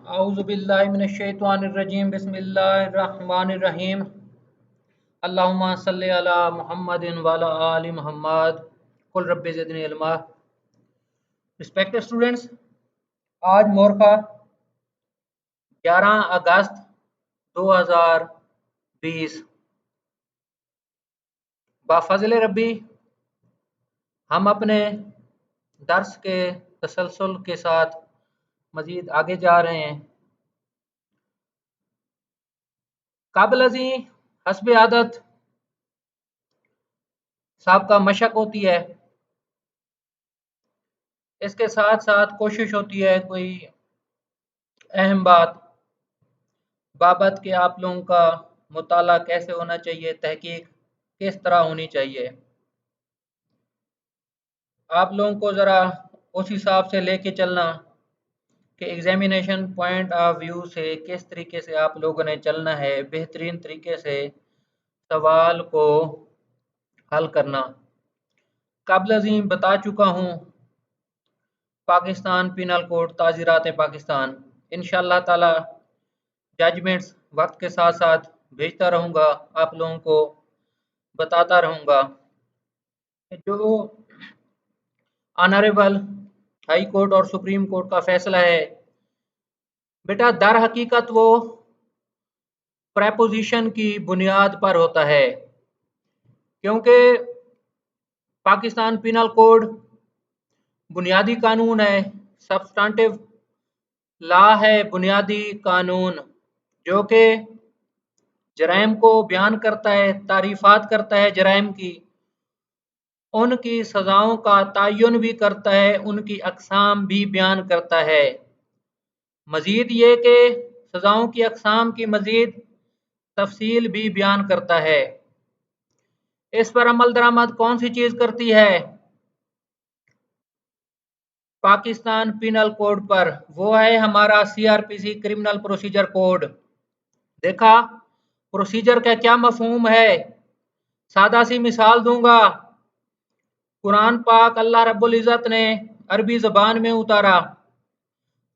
औज़ुबिल्लाहि मिनश्शैतानिर्रजीम बिस्मिल्लाहिर्रहमानिर्रहीम अल्लाहुम्मा सल्लि अला मुहम्मदिन व अला आलि मुहम्मद कुल रब्बि ज़िदनी इल्मा। रिस्पेक्टेड स्टूडेंट्स, आज मोरखा 11 अगस्त 2020 बाफज़ल रब्बी हम अपने दर्स के तसलसल के साथ मज़ीद आगे जा रहे हैं। काबिल अज़ीं हस्ब आदत साबका मशक होती है, इसके साथ साथ कोशिश होती है कोई अहम बात बाबत के आप लोगों का मुताला कैसे होना चाहिए, तहकीक किस तरह होनी चाहिए। आप लोगों को ज़रा उस हिसाब से लेके चलना कि एग्जामिनेशन पॉइंट ऑफ व्यू से किस तरीके से आप लोगों ने चलना है, बेहतरीन तरीके से सवाल को हल करना। काबिल अज़ीम बता चुका हूँ पाकिस्तान पिनल कोड ताज़ीरात पाकिस्तान, इंशाअल्लाह ताला जजमेंट्स वक्त के साथ साथ भेजता रहूँगा, आप लोगों को बताता रहूँगा। जो ऑनरेबल हाई कोर्ट और सुप्रीम कोर्ट का फैसला है बेटा, दर हकीकत वो प्रेपोजिशन की बुनियाद पर होता है, क्योंकि पाकिस्तान पिनल कोड बुनियादी कानून है, सब्सटेंटिव लॉ है, बुनियादी कानून जो कि जराइम को बयान करता है, तारीफात करता है जराइम की, उनकी सज़ाओं का तयन भी करता है, उनकी अक़साम भी बयान करता है। मज़ीद ये कि सज़ाओं की अक़साम की मज़ीद तफसील भी बयान करता है। इस पर अमल दरामद कौन सी चीज़ करती है? पाकिस्तान पिनल कोड पर, वो है हमारा CRPC क्रिमिनल प्रोसीजर कोड। देखा प्रोसीजर का क्या मफहूम है? सादा सी मिसाल दूंगा। कुरान पाक अल्लाह रब्बुल इज़्ज़त ने अरबी ज़बान में उतारा,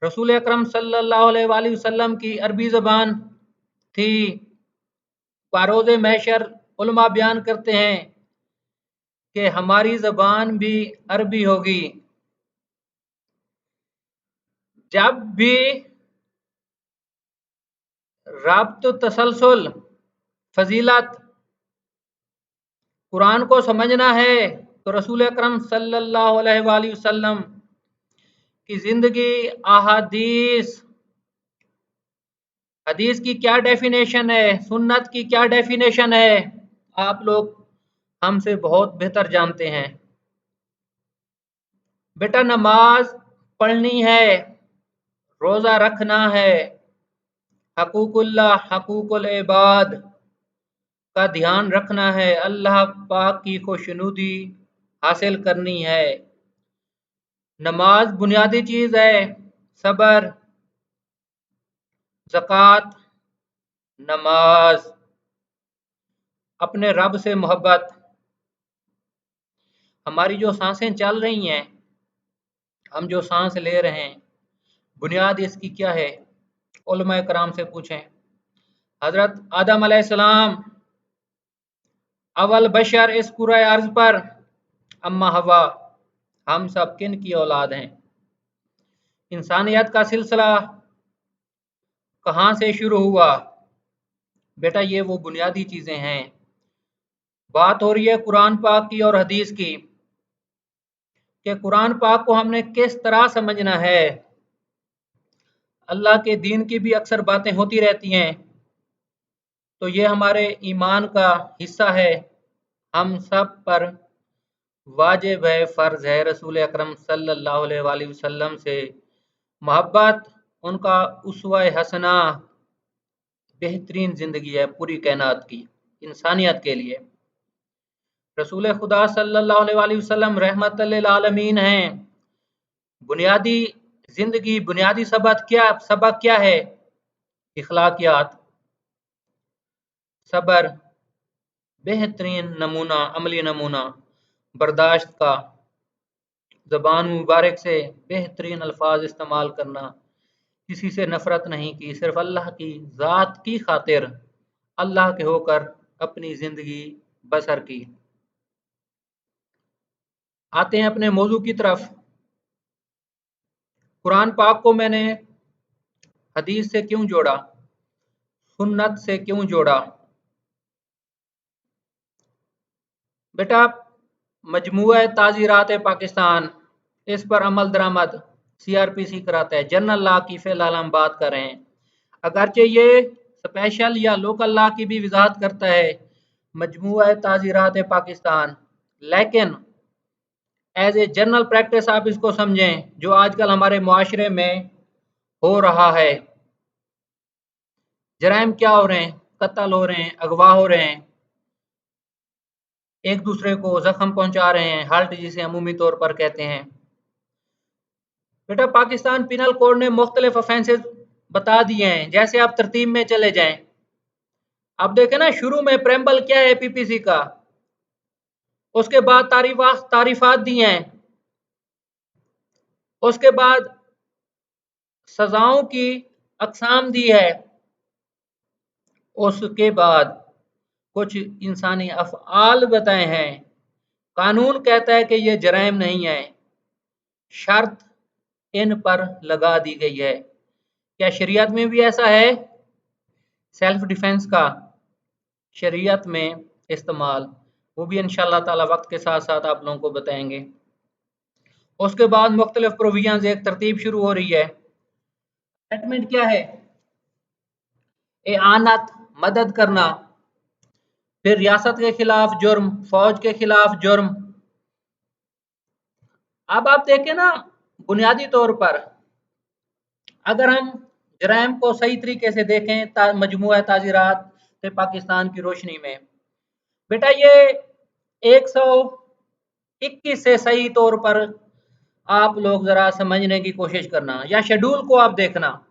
रसूल अकरम सल्लल्लाहु अलैहि वसल्लम की अरबी ज़बान थी। बारोज़ महशर उलमा बयान करते हैं कि हमारी ज़बान भी अरबी होगी। जब भी राब्त तसलसल फजीलत कुरान को समझना है तो रसूल अकरम सल्लल्लाहु अलैहि वसल्लम की ज़िंदगी, अहादीस, हदीस की क्या डेफिनेशन है, सुन्नत की क्या डेफिनेशन है, आप लोग हमसे बहुत बेहतर जानते हैं। बेटा नमाज पढ़नी है, रोज़ा रखना है, हकूकुल्लाह हकूकुल इबाद का ध्यान रखना है, अल्लाह पाक की खुशनुदी हासिल करनी है। नमाज बुनियादी चीज़ है, सबर, ज़कात, नमाज, अपने रब से मोहब्बत। हमारी जो सांसें चल रही हैं, हम जो सांस ले रहे हैं, बुनियाद इसकी क्या है? उलमा कराम से पूछें। हज़रत आदम अलैहिस्सलाम अव्वल बशर इस पूरे अर्ज़ पर, अम्मा हवा, हम सब किन की औलाद हैं? इंसानियत का सिलसिला कहाँ से शुरू हुआ? बेटा ये वो बुनियादी चीज़ें हैं। बात हो रही है कुरान पाक की और हदीस की कि कुरान पाक को हमने किस तरह समझना है। अल्लाह के दीन की भी अक्सर बातें होती रहती हैं, तो ये हमारे ईमान का हिस्सा है, हम सब पर वाजिब है, फ़र्ज़ है रसूल अकरम सल्लल्लाहु अलैहि वसल्लम से मोहब्बत। उनका उसवा हसना बेहतरीन ज़िंदगी है पूरी कायनात की, इंसानियत के लिए। रसूल खुदा सल्लल्लाहु अलैहि वसल्लम रहमतुल लिल आलमीन हैं। बुनियादी ज़िंदगी, बुनियादी सबक क्या है? इखलाकियात, सबर, बेहतरीन नमूना, अमली नमूना, बर्दाश्त का, ज़बान मुबारक से बेहतरीन अल्फाज इस्तेमाल करना, किसी से नफरत नहीं की, सिर्फ अल्लाह की ज़ात की खातिर अल्लाह के होकर अपनी ज़िंदगी बसर की। आते हैं अपने मौजू की तरफ। कुरान पाक को मैंने हदीस से क्यों जोड़ा, सुन्नत से क्यों जोड़ा? बेटा, मजमूआ ताज़ीरात पाकिस्तान, इस पर अमल दरामद CRPC कराता है। जनरल लॉ की फ़िलहाल हम बात कर रहे हैं, अगरचे ये स्पेशल या लोकल लॉ की भी वजाहत करता है मजमूआ ताज़ीरात पाकिस्तान, लेकिन एज ए जनरल प्रैक्टिस आप इसको समझें जो आजकल हमारे मुआशरे में हो रहा है। जराइम क्या हो रहे हैं? कत्ल हो रहे हैं, अगवा हो रहे हैं, एक दूसरे को जख्म पहुंचा रहे हैं, हल्ट जिसे अमूमी तौर पर कहते हैं। बेटा, पाकिस्तान पिनल कोड ने मुख्तलिफ ऑफेंसेस बता दिए हैं, जैसे आप तरतीब में चले जाएं। अब देखें ना, शुरू में प्रेम्बल क्या है PPC का, उसके बाद तारीफात दी हैं, उसके बाद सजाओं की अकसाम दी है, उसके बाद कुछ इंसानी अफ़आल बताए हैं। कानून कहता है कि ये जराइम नहीं है, शर्त इन पर लगा दी गई है। क्या शरीयत में भी ऐसा है? सेल्फ डिफेंस का शरीयत में इस्तेमाल, वो भी इंशाअल्लाह ताला वक्त के साथ साथ आप लोगों को बताएंगे। उसके बाद मुख्तलिफ प्रोविजंस, एक तरतीब शुरू हो रही है। स्टेटमेंट क्या है? एआनत, मदद करना, फिर रियासत के खिलाफ जुर्म, फौज के खिलाफ जुर्म। अब आप देखें ना, बुनियादी तौर पर अगर हम जराइम को सही तरीके से देखें मजमूआ ताज़ीरात पाकिस्तान की रोशनी में, बेटा ये 121 से सही तौर पर आप लोग जरा समझने की कोशिश करना, या शेड्यूल को आप देखना।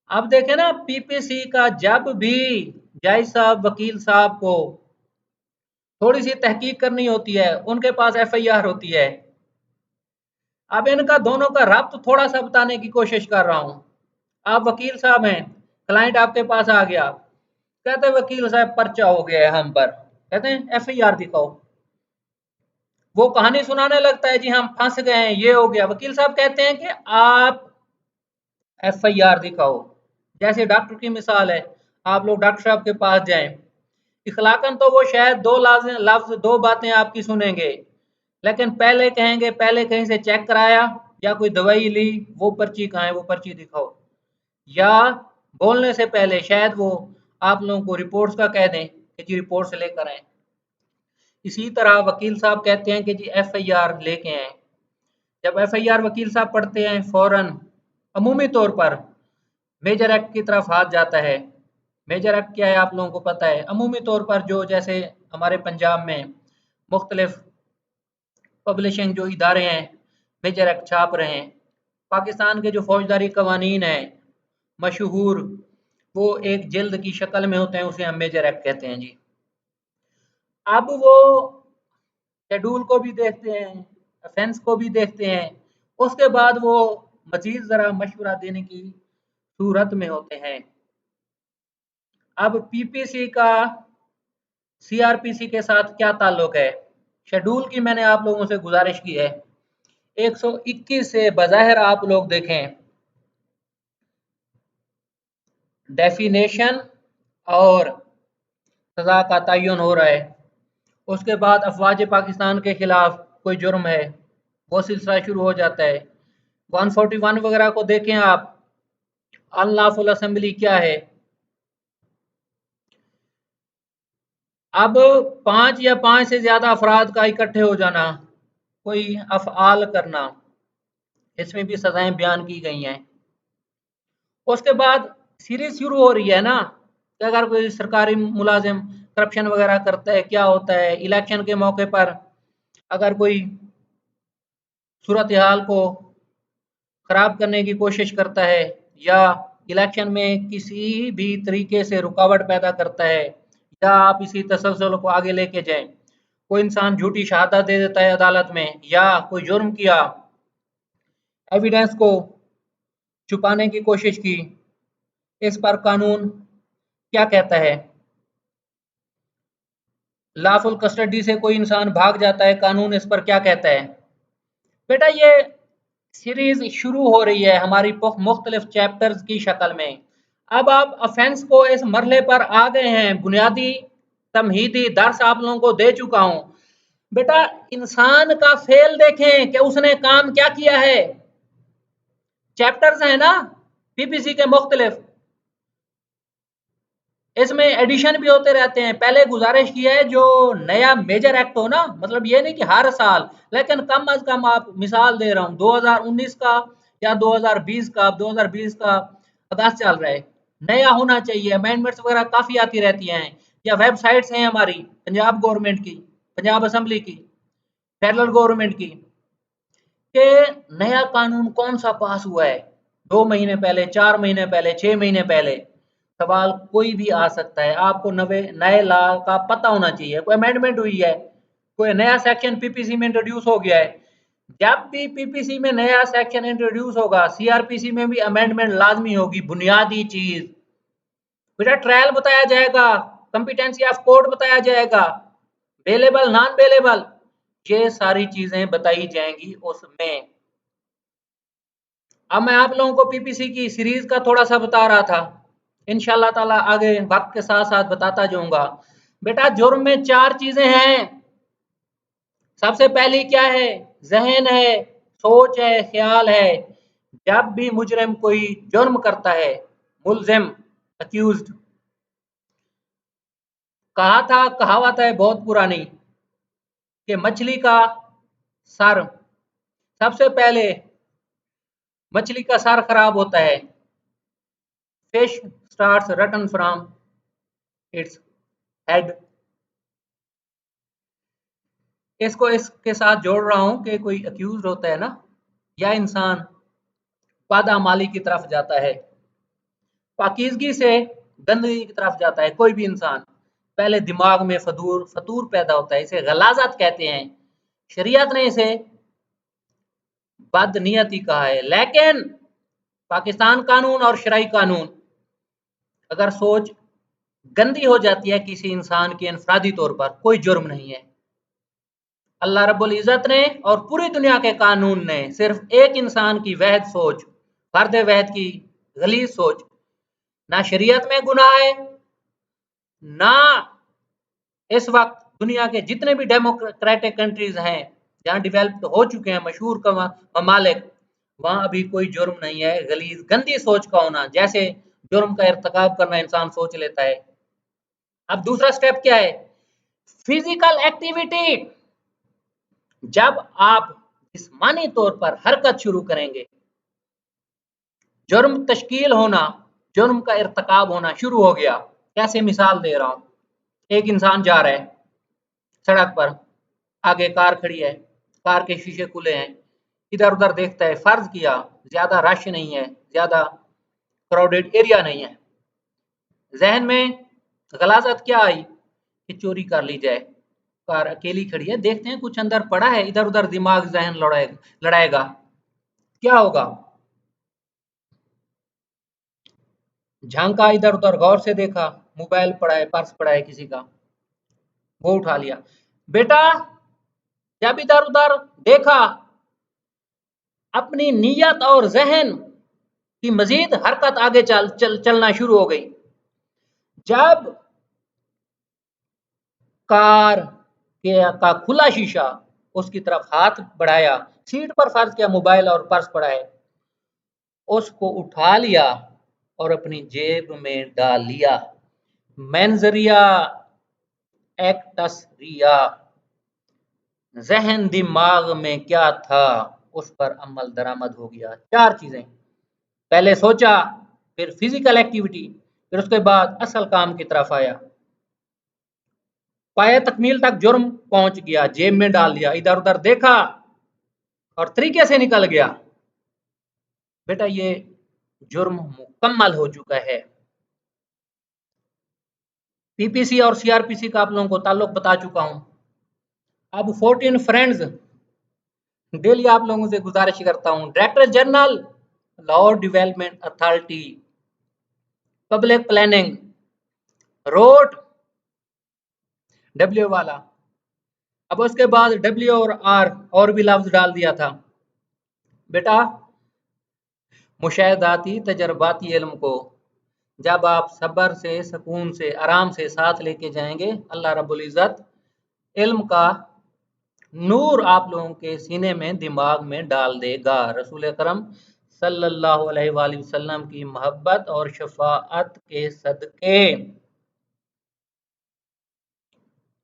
अब देखें ना, PPC का जब भी जज साहब, वकील साहब को थोड़ी सी तहकीक करनी होती है, उनके पास FIR होती है। अब इनका दोनों का रब्त थोड़ा सा बताने की कोशिश कर रहा हूं। आप वकील साहब हैं, क्लाइंट आपके पास आ गया, कहते हैं वकील साहब पर्चा हो गया है हम पर, कहते हैं FIR दिखाओ। वो कहानी सुनाने लगता है, जी हम फंस गए हैं, ये हो गया। वकील साहब कहते हैं कि आप FIR दिखाओ। जैसे डॉक्टर की मिसाल है, आप लोग डॉक्टर साहब के पास जाएं, इखलाकन तो वो शायद दो लफ्ज दो बातें आपकी सुनेंगे, लेकिन पहले कहेंगे पहले कहीं से चेक कराया या कोई दवाई ली, वो पर्ची कहाँ है, वो पर्ची दिखाओ। या बोलने से पहले शायद वो आप लोगों को रिपोर्ट्स का कह दें कि जी रिपोर्ट से लेकर आए। इसी तरह वकील साहब कहते हैं कि जी FIR लेके आए। जब FIR वकील साहब पढ़ते हैं, फौरन अमूमी तौर पर मेजर एक्ट की तरफ हाथ जाता है। मेजर एक्ट क्या है आप लोगों को पता है। अमूमी तौर पर जो, जैसे हमारे पंजाब में मुख्तलिफ पब्लिशिंग जो इदारे हैं मेजर एक्ट छाप रहे हैं, पाकिस्तान के जो फौजदारी कवानीन हैं मशहूर, वो एक जिल्द की शक्ल में होते हैं, उसे हम मेजर एक्ट कहते हैं जी। अब वो शेड्यूल को भी देखते हैं, ऑफेंस को भी देखते हैं, उसके बाद वो मजीद ज़रा मशवरा देने की सूरत में होते हैं। अब PPC का CRPC के साथ क्या ताल्लुक है? शेड्यूल की मैंने आप लोगों से गुजारिश की है। 121 से बज़ाहिर आप लोग देखें, डेफिनेशन और सज़ा का तयन हो रहा है। उसके बाद अफवाज पाकिस्तान के खिलाफ कोई जुर्म है, वो सिलसिला शुरू हो जाता है। 141 वगैरह को देखें आप, अनलॉफुल असेंबली क्या है। अब 5 या 5 से ज्यादा अफराद का इकट्ठे हो जाना, कोई अफआल करना, इसमें भी सजाएं बयान की गई हैं। उसके बाद सीरीज शुरू हो रही है ना कि अगर कोई सरकारी मुलाजिम करप्शन वगैरह करता है, क्या होता है। इलेक्शन के मौके पर अगर कोई सूरत हाल को खराब करने की कोशिश करता है, या इलेक्शन में किसी भी तरीके से रुकावट पैदा करता है, या आप इसी तसलसल को आगे लेके जाएं, कोई इंसान झूठी शहादत दे देता है अदालत में, या कोई जुर्म किया, एविडेंस को छुपाने की कोशिश की। इस पर कानून क्या कहता है? लॉफुल कस्टडी से कोई इंसान भाग जाता है, कानून इस पर क्या कहता है? बेटा ये सीरीज शुरू हो रही है हमारी मुख्तलिफ चैप्टर्स की शक्ल में। अब आप ऑफेंस को इस मरहले पर आ गए हैं, बुनियादी तमहीदी दर्स आप लोगों को दे चुका हूं। बेटा इंसान का फेल देखें कि उसने काम क्या किया है। चैप्टर्स हैं ना पीपीसी के मुख्तलिफ, इसमें एडिशन भी होते रहते हैं। पहले गुजारिश की है जो नया मेजर एक्ट हो ना, मतलब ये नहीं कि हर साल, लेकिन कम अज कम आप मिसाल दे रहा हूँ 2019 का या 2020 का, अब 2020 का अगस्त चल रहा है, नया होना चाहिए। अमेंडमेंट्स वगैरह काफ़ी आती रहती हैं, या वेबसाइट्स हैं हमारी पंजाब गवर्नमेंट की, पंजाब असम्बली की, फेडरल गवर्नमेंट की, कि नया कानून कौन सा पास हुआ है 2 महीने पहले, 4 महीने पहले, 6 महीने पहले। सवाल कोई भी आ सकता है, आपको नए लॉ का पता होना चाहिए। कोई अमेंडमेंट हुई है, कोई नया सेक्शन पीपीसी में इंट्रोड्यूस हो गया है। जब भी पीपीसी में नया सेक्शन इंट्रोड्यूस होगा, सीआरपीसी में भी अमेंडमेंट लाजमी होगी। बुनियादी चीज बेटा ट्रायल बताया जाएगा, कंपिटेंसी ऑफ कोर्ट बताया जाएगा, बेलेबल नॉन बेलेबल, ये सारी चीजें बताई जाएंगी उसमें। अब मैं आप लोगों को पीपीसी की सीरीज का थोड़ा सा बता रहा था, इंशाल्लाह ताला आगे वक्त के साथ साथ बताता जाऊंगा। बेटा जुर्म में 4 चीजें हैं। सबसे पहली क्या है? जहन है, सोच है, ख्याल है। जब भी मुजरिम कोई जुर्म करता है, मुलजिम, अक्यूज्ड, कहा था, कहावत है बहुत पुरानी कि मछली का सर, सबसे पहले मछली का सर खराब होता है। Fish starts rotten from its head. इसको इसके साथ जोड़ रहा हूं कि कोई अक्यूज होता है ना, या इंसान पादामाली की तरफ जाता है, पाकीज़गी से गंदगी की तरफ जाता है। कोई भी इंसान पहले दिमाग में फतूर पैदा होता है, इसे गलाजत कहते हैं। शरीयत ने इसे बदनीयती कहा है। लेकिन पाकिस्तान कानून और शरई कानून, अगर सोच गंदी हो जाती है किसी इंसान की इनफरादी तौर पर, कोई जुर्म नहीं है। अल्लाह रब्बुल इज़्ज़त ने और पूरी दुनिया के कानून ने सिर्फ एक इंसान की वहद सोच, फर्द वहद की गलीज सोच, ना शरीयत में गुनाह है, ना इस वक्त दुनिया के जितने भी डेमोक्रेटिक कंट्रीज हैं जहां डेवलप्ड हो चुके हैं मशहूर ममालिक, वहां अभी कोई जुर्म नहीं है गलीज गंदी सोच का होना, जैसे जुर्म का इर्तिकाब करना इंसान सोच लेता है। अब दूसरा स्टेप क्या है? Physical activity. जब आप जिस्मानी तौर पर हरकत शुरू करेंगे, जुर्म तश्कील होना, जुर्म का इर्तिकाब होना शुरू हो गया। कैसे? मिसाल दे रहा हूं, एक इंसान जा रहा है सड़क पर, आगे कार खड़ी है, कार के शीशे खुले हैं, इधर उधर देखता है, फर्ज किया ज्यादा रश नहीं है, ज्यादा क्राउडेड एरिया नहीं है, जहन में गलाजत क्या आई कि चोरी कर ली जाए। कार अकेली खड़ी है, देखते हैं कुछ अंदर पड़ा है, इधर उधर दिमाग जहन लड़ाएगा, क्या होगा? झांका इधर उधर, गौर से देखा, मोबाइल पड़ा है, पर्स पड़ा है किसी का, वो उठा लिया। बेटा जब इधर उधर देखा, अपनी नीयत और जहन की मजीद हरकत आगे चलना शुरू हो गई। जब कार का खुला शीशा, उसकी तरफ हाथ बढ़ाया, सीट पर फर्ज किया मोबाइल और पर्स पड़ा है, उसको उठा लिया और अपनी जेब में डाल लिया। मेंजरिया एक्टस रिया, जहन दिमाग में क्या था उस पर अमल दरामद हो गया। 4 चीजें, पहले सोचा, फिर फिजिकल एक्टिविटी, फिर उसके बाद असल काम की तरफ आया, पाया तकमील तक जुर्म पहुंच गया, जेब में डाल लिया, इधर उधर देखा और तरीके से निकल गया। बेटा ये जुर्म मुकम्मल हो चुका है। पीपीसी और सीआरपीसी का आप लोगों को ताल्लुक बता चुका हूं। अब 14 फ्रेंड्स, डेली आप लोगों से गुजारिश करता हूं, director general Lahore development authority, public planning, road, W वाला। अब उसके बाद डब्ल्यू और आर और भी लफ्ज डाल दिया था। बेटा मुशाहदाती तजर्बाती इल्म को जब आप सब्र से, सुकून से, आराम से साथ लेके जाएंगे, अल्लाह रब्बुल इज़्ज़त इल्म का नूर आप लोगों के सीने में, दिमाग में डाल देगा। रसूल अकरम सल्लल्लाहु अलैहि वसल्लम की मोहब्बत और शफाअत के सदके।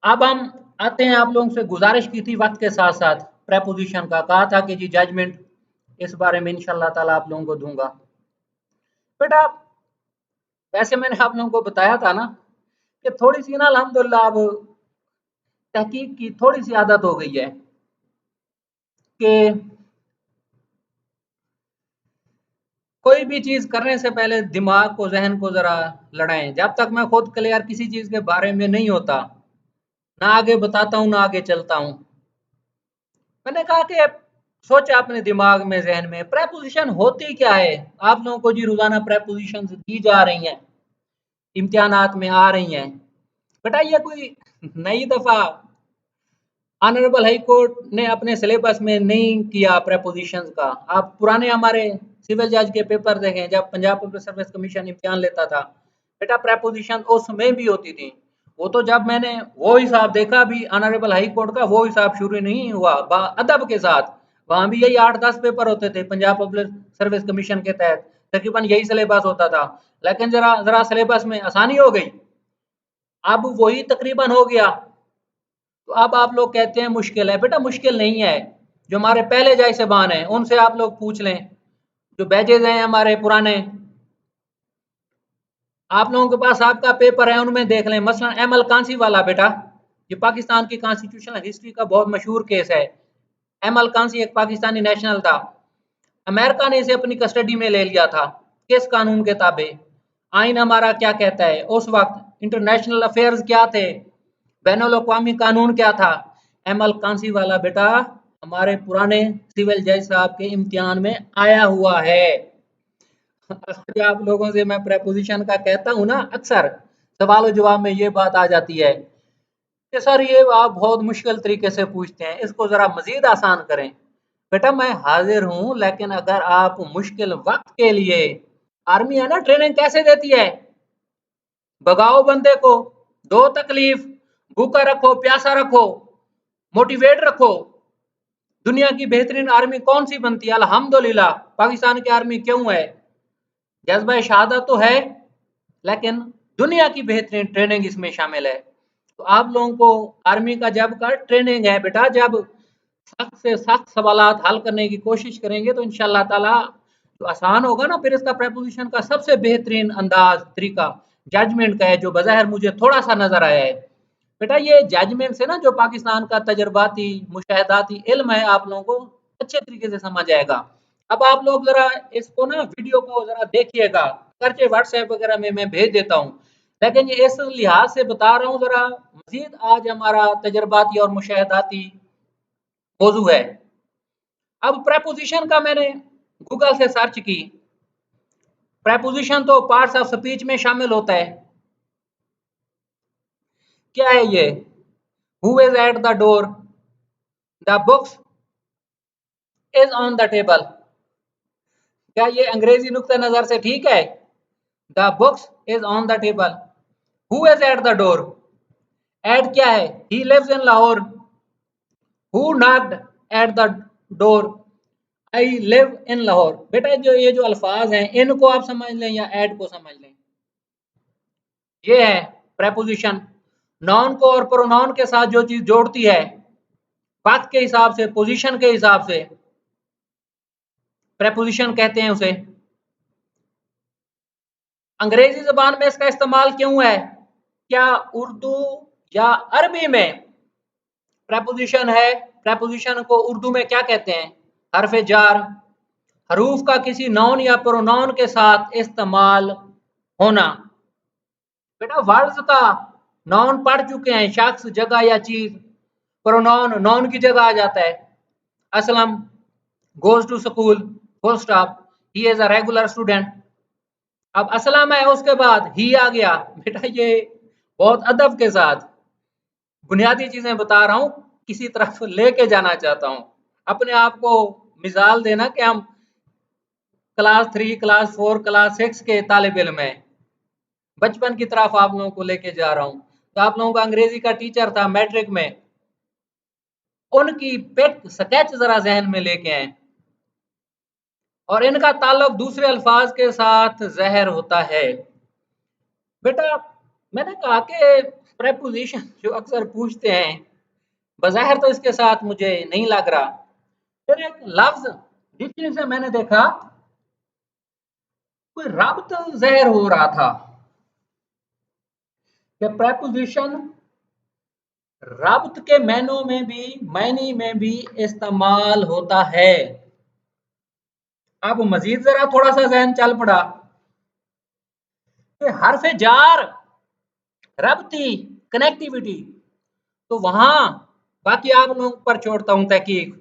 अब हम आते हैं, आप लोगों से गुजारिश की थी वक्त के साथ साथ प्रेपोजिशन का, कहा था कि जी जजमेंट इस बारे में इंशाल्लाह ताला आप लोगों को दूंगा। बेटा वैसे मैंने आप लोगों को बताया था ना कि थोड़ी सी ना अल्हम्दुलिल्लाह अब तहकीक की थोड़ी सी आदत हो गई है कि कोई भी चीज करने से पहले दिमाग को, जहन को जरा लड़ाएं। जब तक मैं खुद क्लियर किसी चीज के बारे में नहीं होता, ना आगे बताता हूँ ना आगे चलता हूँ। मैंने कहा कि सोचा अपने दिमाग में, जहन में, प्रेपोजिशन होती क्या है। आप लोगों को जी रोजाना प्रेपोजिशन दी जा रही हैं, इम्तिहानात में आ रही हैं। बेटा ये कोई नई दफा ऑनरेबल हाई कोर्ट ने अपने सिलेबस में नहीं किया प्रेपोजिशंस का। आप पुराने हमारे सिविल जज के पेपर देखें, जब पंजाब पब्लिक सर्विस कमीशन इम्तिहान लेता था, बेटा प्रेपोजिशन उसमें भी होती थी। वो तो जब मैंने वो हिसाब देखा भी ऑनरेबल हाई कोर्ट का, वो हिसाब शुरू नहीं हुआ अदब के साथ। वहां भी यही 8-10 पेपर होते थे पंजाब पब्लिक सर्विस कमीशन के तहत, तकरीबन यही सिलेबस होता था। लेकिन जरा जरा सिलेबस में आसानी हो गई, अब वही तकरीबन हो गया। तो अब आप लोग कहते हैं मुश्किल है। बेटा मुश्किल नहीं है। जो हमारे पहले जाय साहबान हैं उनसे आप लोग पूछ लें, जो बैजेज हैं हमारे पुराने, आप लोगों के पास आपका पेपर है, उनमें देख लें। मसलन एम एल कांसी वाला, बेटा ये पाकिस्तान की कॉन्स्टिट्यूशनल हिस्ट्री का बहुत मशहूर केस है। एम एल कांसी एक पाकिस्तानी नेशनल था। अमेरिका ने इसे अपनी कस्टडी में ले लिया था। किस कानून के ताबे? आइन हमारा क्या कहता है? उस वक्त इंटरनेशनल अफेयर्स क्या थे? बैनुल अक़वामी कानून क्या था? एम एल कांसी वाला बेटा हमारे पुराने सिविल जज साहब के इम्तिहान में आया हुआ है। आज आप लोगों से मैं प्रेपोजिशन का कहता हूँ ना, अक्सर सवाल जवाब में ये बात आ जाती है कि सर ये आप बहुत मुश्किल तरीके से पूछते हैं, इसको जरा मजीद आसान करें। बेटा मैं हाजिर हूँ, लेकिन अगर आप मुश्किल वक्त के लिए, आर्मी है ना ट्रेनिंग कैसे देती है, भगाओ बंदे को, दो तकलीफ, भूखा रखो, प्यासा रखो, मोटिवेट रखो। दुनिया की बेहतरीन आर्मी कौन सी बनती है? अल्हम्दुलिल्लाह। पाकिस्तान की आर्मी क्यों है? जज्बा शहादत तो है, लेकिन दुनिया की बेहतरीन ट्रेनिंग इसमें शामिल है। तो आप लोगों को आर्मी का जब का ट्रेनिंग है बेटा, जब सख्त से सख्त सवालात हल करने की कोशिश करेंगे तो इंशाल्लाह ताला जो आसान होगा ना, फिर इसका प्रेपोजिशन का सबसे बेहतरीन अंदाज, तरीका जजमेंट का है, जो बज़ाहिर मुझे थोड़ा सा नजर आया है। बेटा ये जजमेंट से ना जो पाकिस्तान का तजर्बाती मुशाहदाती इल्म है, आप लोगों को अच्छे तरीके से समझ आएगा। अब आप लोग जरा इसको ना वीडियो को जरा देखिएगा, करके व्हाट्सएप वगैरह में मैं भेज देता हूँ। लेकिन ये इस लिहाज से बता रहा हूँ, जरा मजीद आज हमारा तजर्बाती और मुशाहदाती मौजू है। अब प्रेपोजिशन का मैंने गूगल से सर्च की। प्रेपोजिशन तो पार्ट्स ऑफ स्पीच में शामिल होता है। क्या है ये? Who is at the door, the books is on the table. क्या ये अंग्रेजी नुक्ता नजर से ठीक है? The books is on the table. Who is at the door, at क्या है? He lives in Lahore. Who knocked at the door, I live in Lahore. बेटा जो ये जो अल्फाज हैं, इनको आप समझ लें या एड को समझ लें, ये है प्रेपोजिशन। नाउन को और प्रोनाउन के साथ जो चीज जोड़ती है, वक्त के हिसाब से, पोजीशन के हिसाब से प्रेपोजिशन कहते हैं उसे। अंग्रेजी जबान में इसका इस्तेमाल क्यों है? क्या उर्दू या अरबी में प्रेपोजिशन है? प्रेपोजिशन को उर्दू में क्या कहते हैं? हरफ जार, हरूफ का किसी नाउन या प्रोनाउन के साथ इस्तेमाल होना। बेटा वर्ड्स का नाउन पढ़ चुके हैं, शख्स, जगह या चीज। प्रोनाउन नाउन की जगह आ जाता है। Aslam goes to school, full stop. He is a regular student. अब असलम है उसके बाद ही आ गया। बेटा ये बहुत अदब के साथ बुनियादी चीजें बता रहा हूँ, किसी तरफ लेके जाना चाहता हूँ। अपने आप को मिसाल देना कि हम क्लास 3, क्लास 4, क्लास 6 के तालिब इल्म है, बचपन की तरफ आप लोगों को लेके जा रहा हूँ। तो आप लोगों का अंग्रेजी का टीचर था मैट्रिक में, उनकी पिक स्केच जरा जहन में लेके आए। और इनका ताल्लुक दूसरे अल्फाज के साथ जहर होता है। बेटा मैंने कहा कि प्रेपोजिशन जो अक्सर पूछते हैं, बज़ाहिर तो इसके साथ मुझे नहीं लग रहा। फिर एक लफ्ज डिक्शनरी से मैंने देखा, कोई रब्त ज़हर हो रहा था कि प्रेपोजिशन रब्त के मैनों में भी, मायने में भी इस्तेमाल होता है। अब मजीद जरा थोड़ा सा जहन चल पड़ा कि हर्फ जार, रब्ती, कनेक्टिविटी, तो वहां बाकी आप लोगों पर छोड़ता हूं तहकीक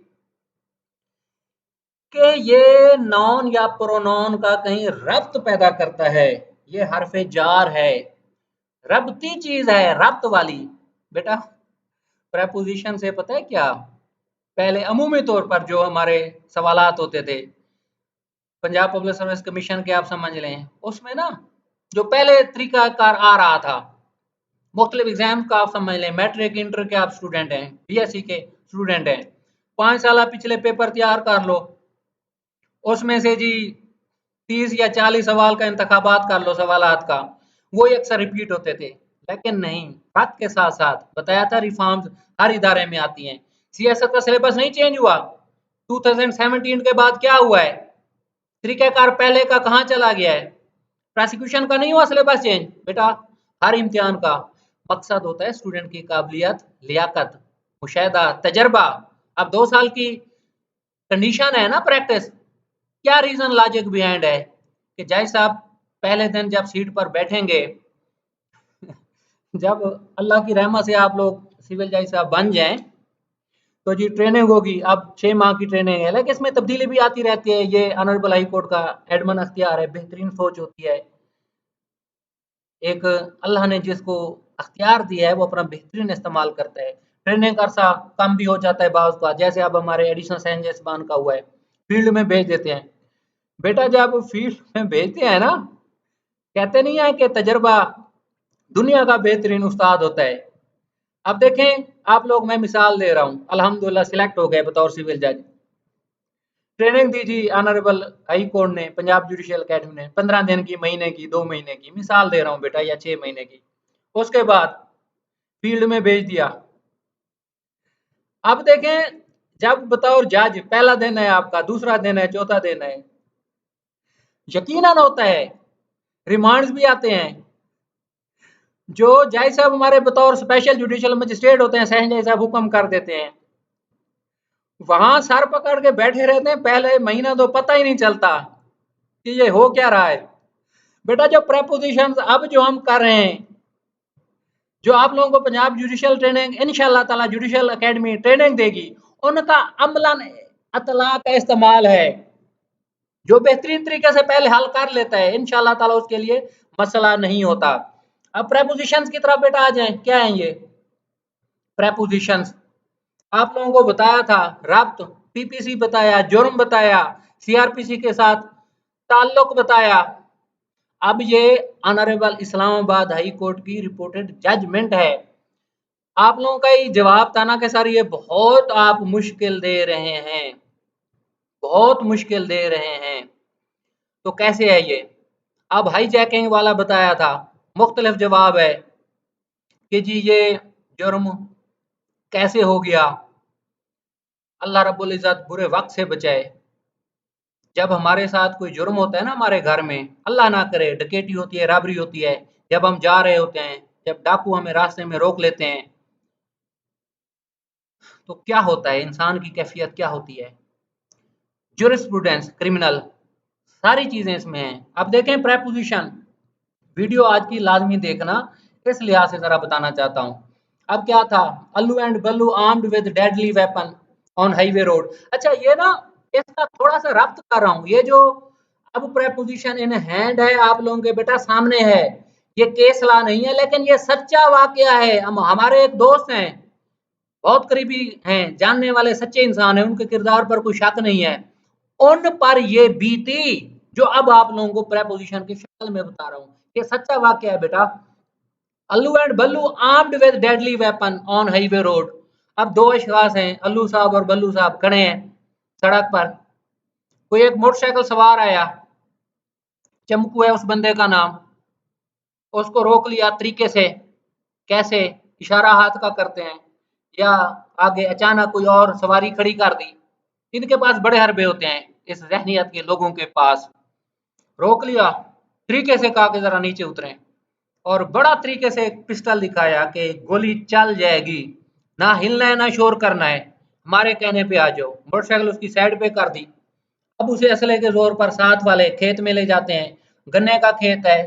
कि ये नॉन या प्रोनॉन का कहीं रब्त पैदा करता है। ये हरफ जार है, रब्ती चीज है, रब्त वाली। बेटा प्रेपोजिशन से पता है क्या, पहले अमूमी तौर पर जो हमारे सवालात होते थे पंजाब पब्लिक सर्विस कमीशन के, आप समझ लें, उसमें ना जो पहले तरीकाकार आ रहा था, मुख्तलिफ एग्जाम का आप समझ लें, मैट्रिक इंटर के आप स्टूडेंट हैं, बीएससी के स्टूडेंट हैं, 5 साल पिछले पेपर तैयार कर लो, उसमें से जी 30 या 40 सवाल का इंतखाबात कर लो सवालात का, वो ही अक्सर रिपीट होते थे। लेकिन नहीं, वक्त के साथ साथ बताया था रिफॉर्म्स हर इदारे में आती हैं। सियासत का सिलेबस नहीं चेंज हुआ, 2017 के बाद क्या हुआ है, तरीकाकार पहले का कहाँ चला गया है, प्रोसिक्यूशन का नहीं हुआ सिलेबस चेंज। बेटा हर इम्तिहान का मकसद होता है स्टूडेंट की काबिलियत, लियाकत, मुशाहिदा, तजर्बा। अब 2 साल की कंडीशन है ना प्रैक्टिस। क्या रीजन लॉजिक बिहाइंड है कि जय साहब पहले दिन जब सीट पर बैठेंगे, जब अल्लाह की रहमत से आप लोग सिविल जज साहब बन जाएं, तो जी ट्रेनिंग होगी। अब 6 माह की ट्रेनिंग है, लेकिन इसमें तब्दीली भी आती रहती है। ये ऑनरेबल हाई कोर्ट का एडमन अख्तियार है, बेहतरीन सोच होती है। एक अल्लाह ने जिसको अख्तियार दिया है वो अपना बेहतरीन इस्तेमाल करता है। ट्रेनिंग का अरसा कम भी हो जाता है बाज़ का, जैसे अब हमारे एडिशनल सेशन जजमान का हुआ है, फील्ड में भेज देते हैं। बेटा जब फील्ड में भेजते हैं ना, कहते नहीं है कि तजर्बा दुनिया का बेहतरीन उस्ताद होता है। अब देखें आप लोग, मैं मिसाल दे रहा हूँ, अल्हम्दुलिल्लाह सिलेक्ट हो गए बतौर सिविल जज, ट्रेनिंग दी जी ऑनरेबल हाई कोर्ट ने, पंजाब जुडिशियल अकेडमी ने, 15 दिन की, महीने की, 2 महीने की, मिसाल दे रहा हूँ बेटा, या 6 महीने की। उसके बाद फील्ड में भेज दिया। अब देखें जब बतौर जज पहला दिन है आपका, दूसरा दिन है, चौथा दिन है, यकीनन होता है रिमांड्स भी आते हैं। जो जज साहब हमारे बतौर स्पेशल जुडिशियल मजिस्ट्रेट होते हैं, सेशन जज साहब हुक्म कर देते हैं, वहां सर पकड़ के बैठे रहते हैं, पहले महीना तो पता ही नहीं चलता कि ये हो क्या रहा है। बेटा जो प्रेपोजिशंस अब जो हम कर रहे हैं, जो आप लोगों को पंजाब जुडिशियल ट्रेनिंग इंशाल्लाह ताला जुडिशियल एकेडमी ट्रेनिंग देगी, उनका अमलन अतला का इस्तेमाल है, जो बेहतरीन तरीके से पहले हल कर लेता है, इंशाल्लाह ताला उसके लिए मसला नहीं होता। अब प्रेपोजिशंस की तरफ बेटा आ जाएं, क्या है ये प्रेपोजिशंस? आप लोगों को बताया था रब्त, पीपीसी बताया, जुर्म बताया, सीआरपीसी के साथ ताल्लुक बताया। अब ये ऑनरेबल इस्लामाबाद हाई कोर्ट की रिपोर्टेड जजमेंट है। आप लोगों का ये जवाब था ना कि सर ये बहुत आप मुश्किल दे रहे हैं, बहुत मुश्किल दे रहे हैं, तो कैसे है ये? अब हाई जैकिंग वाला बताया था, मुख्तलिफ जवाब है कि जी ये जुर्म कैसे हो गया। अल्लाह रब्बुल इज़्ज़त बुरे वक्त से बचाए। जब हमारे साथ कोई जुर्म होता है ना हमारे घर में, अल्लाह ना करे, डकैती होती है, रॉबरी होती है, जब हम जा रहे होते हैं, जब डाकू हमें रास्ते में रोक लेते हैं, तो क्या होता है, इंसान की कैफियत क्या होती है? ज्यूरिस्प्रूडेंस, क्रिमिनल, सारी चीजें इसमें हैं। अब देखें प्रेपोजिशन, वीडियो आज की लाजमी देखना, इस लिहाज से जरा बताना चाहता हूँ। अब क्या था, Allu and Ballu armed with deadly weapon on highway road. अच्छा ये ना इसका थोड़ा सा रब्त कर रहा हूँ, ये जो अब प्रेपोजिशन इन हैंड है आप लोगों के बेटा सामने है, ये केस ला नहीं है, लेकिन ये सच्चा वाकया है। हम हमारे एक दोस्त हैं, बहुत करीबी हैं, जानने वाले सच्चे इंसान हैं, उनके किरदार पर कोई शक नहीं है, उन पर ये बीती जो अब आप लोगों को प्रेपोजिशन की शक्ल में बता रहा हूं। ये सच्चा वाकया है बेटा। Allu and Ballu armed with deadly weapon on highway road. अब दो अशखास हैं, अल्लू साहब और बल्लू साहब, खड़े हैं सड़क पर। कोई एक मोटरसाइकिल सवार आया, चमकू है उस बंदे का नाम, उसको रोक लिया तरीके से। कैसे? इशारा हाथ का करते हैं, या आगे अचानक कोई और सवारी खड़ी कर दी। इनके पास बड़े हरबे होते हैं इस जहनियत के लोगों के पास। रोक लिया, तरीके से कहा कि जरा नीचे उतरें, और बड़ा तरीके से एक पिस्टल दिखाया कि गोली चल जाएगी, ना हिलना है ना शोर करना है, हमारे कहने पे आ जाओ। मोटरसाइकिल उसकी साइड पे कर दी। अब उसे असले के जोर पर साथ वाले खेत में ले जाते हैं। गन्ने का खेत है,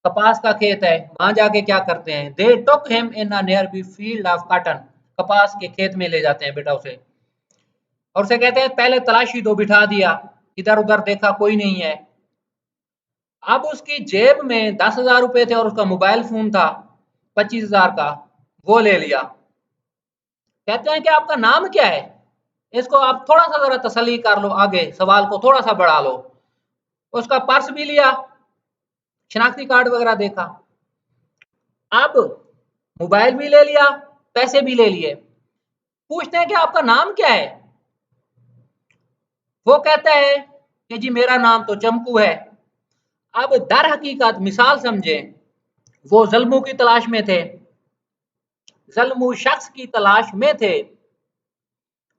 कपास का खेत है। वहां जाके क्या करते हैं, they took him in a nearby field of cotton. कपास के खेत में ले जाते हैं बेटा उसे, और उसे कहते हैं पहले तलाशी दो। बिठा दिया, इधर उधर देखा, कोई नहीं है। अब उसकी जेब में 10,000 रुपए थे और उसका मोबाइल फोन था 25,000 का, वो ले लिया। कहते हैं कि आपका नाम क्या है, इसको आप थोड़ा सा जरा तसल्ली कर लो, आगे सवाल को थोड़ा सा बढ़ा लो। उसका पर्स भी लिया, शनाख्ती कार्ड वगैरह देखा। अब मोबाइल भी ले लिया, पैसे भी ले लिए। पूछते हैं कि आपका नाम क्या है। वो कहता है कि जी मेरा नाम तो चमकू है। अब दर हकीकत मिसाल समझे, वो ज़ल्मू की तलाश में थे, ज़ल्मू शख्स की तलाश में थे।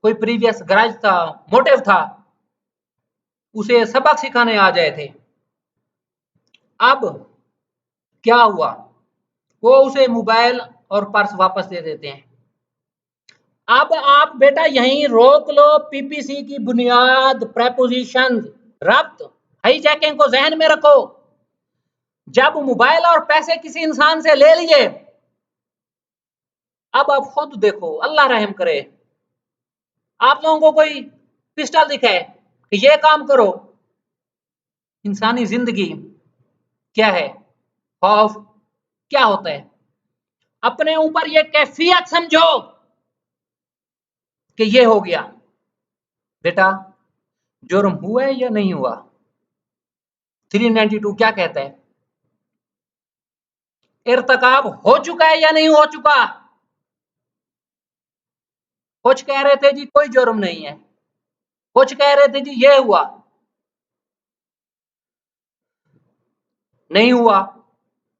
कोई प्रीवियस ग्रज था, मोटिव था, उसे सबक सिखाने आ जाए थे। अब क्या हुआ, वो उसे मोबाइल और पर्स वापस दे देते हैं। अब आप बेटा यहीं रोक लो पीपीसी की बुनियाद, प्रेपोजिशन, रब्त, हाईजैकिंग को जहन में रखो। जब मोबाइल और पैसे किसी इंसान से ले लिए, अब आप खुद देखो, अल्लाह रहम करे, आप लोगों को कोई पिस्टल दिखाए कि ये काम करो। इंसानी जिंदगी क्या है, खौफ क्या होता है, अपने ऊपर ये कैफियत समझो कि ये हो गया। बेटा जुर्म हुआ है या नहीं हुआ? 392 क्या कहता है, इर्तकाब हो चुका है या नहीं हो चुका? कुछ कह रहे थे जी कोई जुर्म नहीं है, कुछ कह रहे थे जी ये हुआ, नहीं हुआ।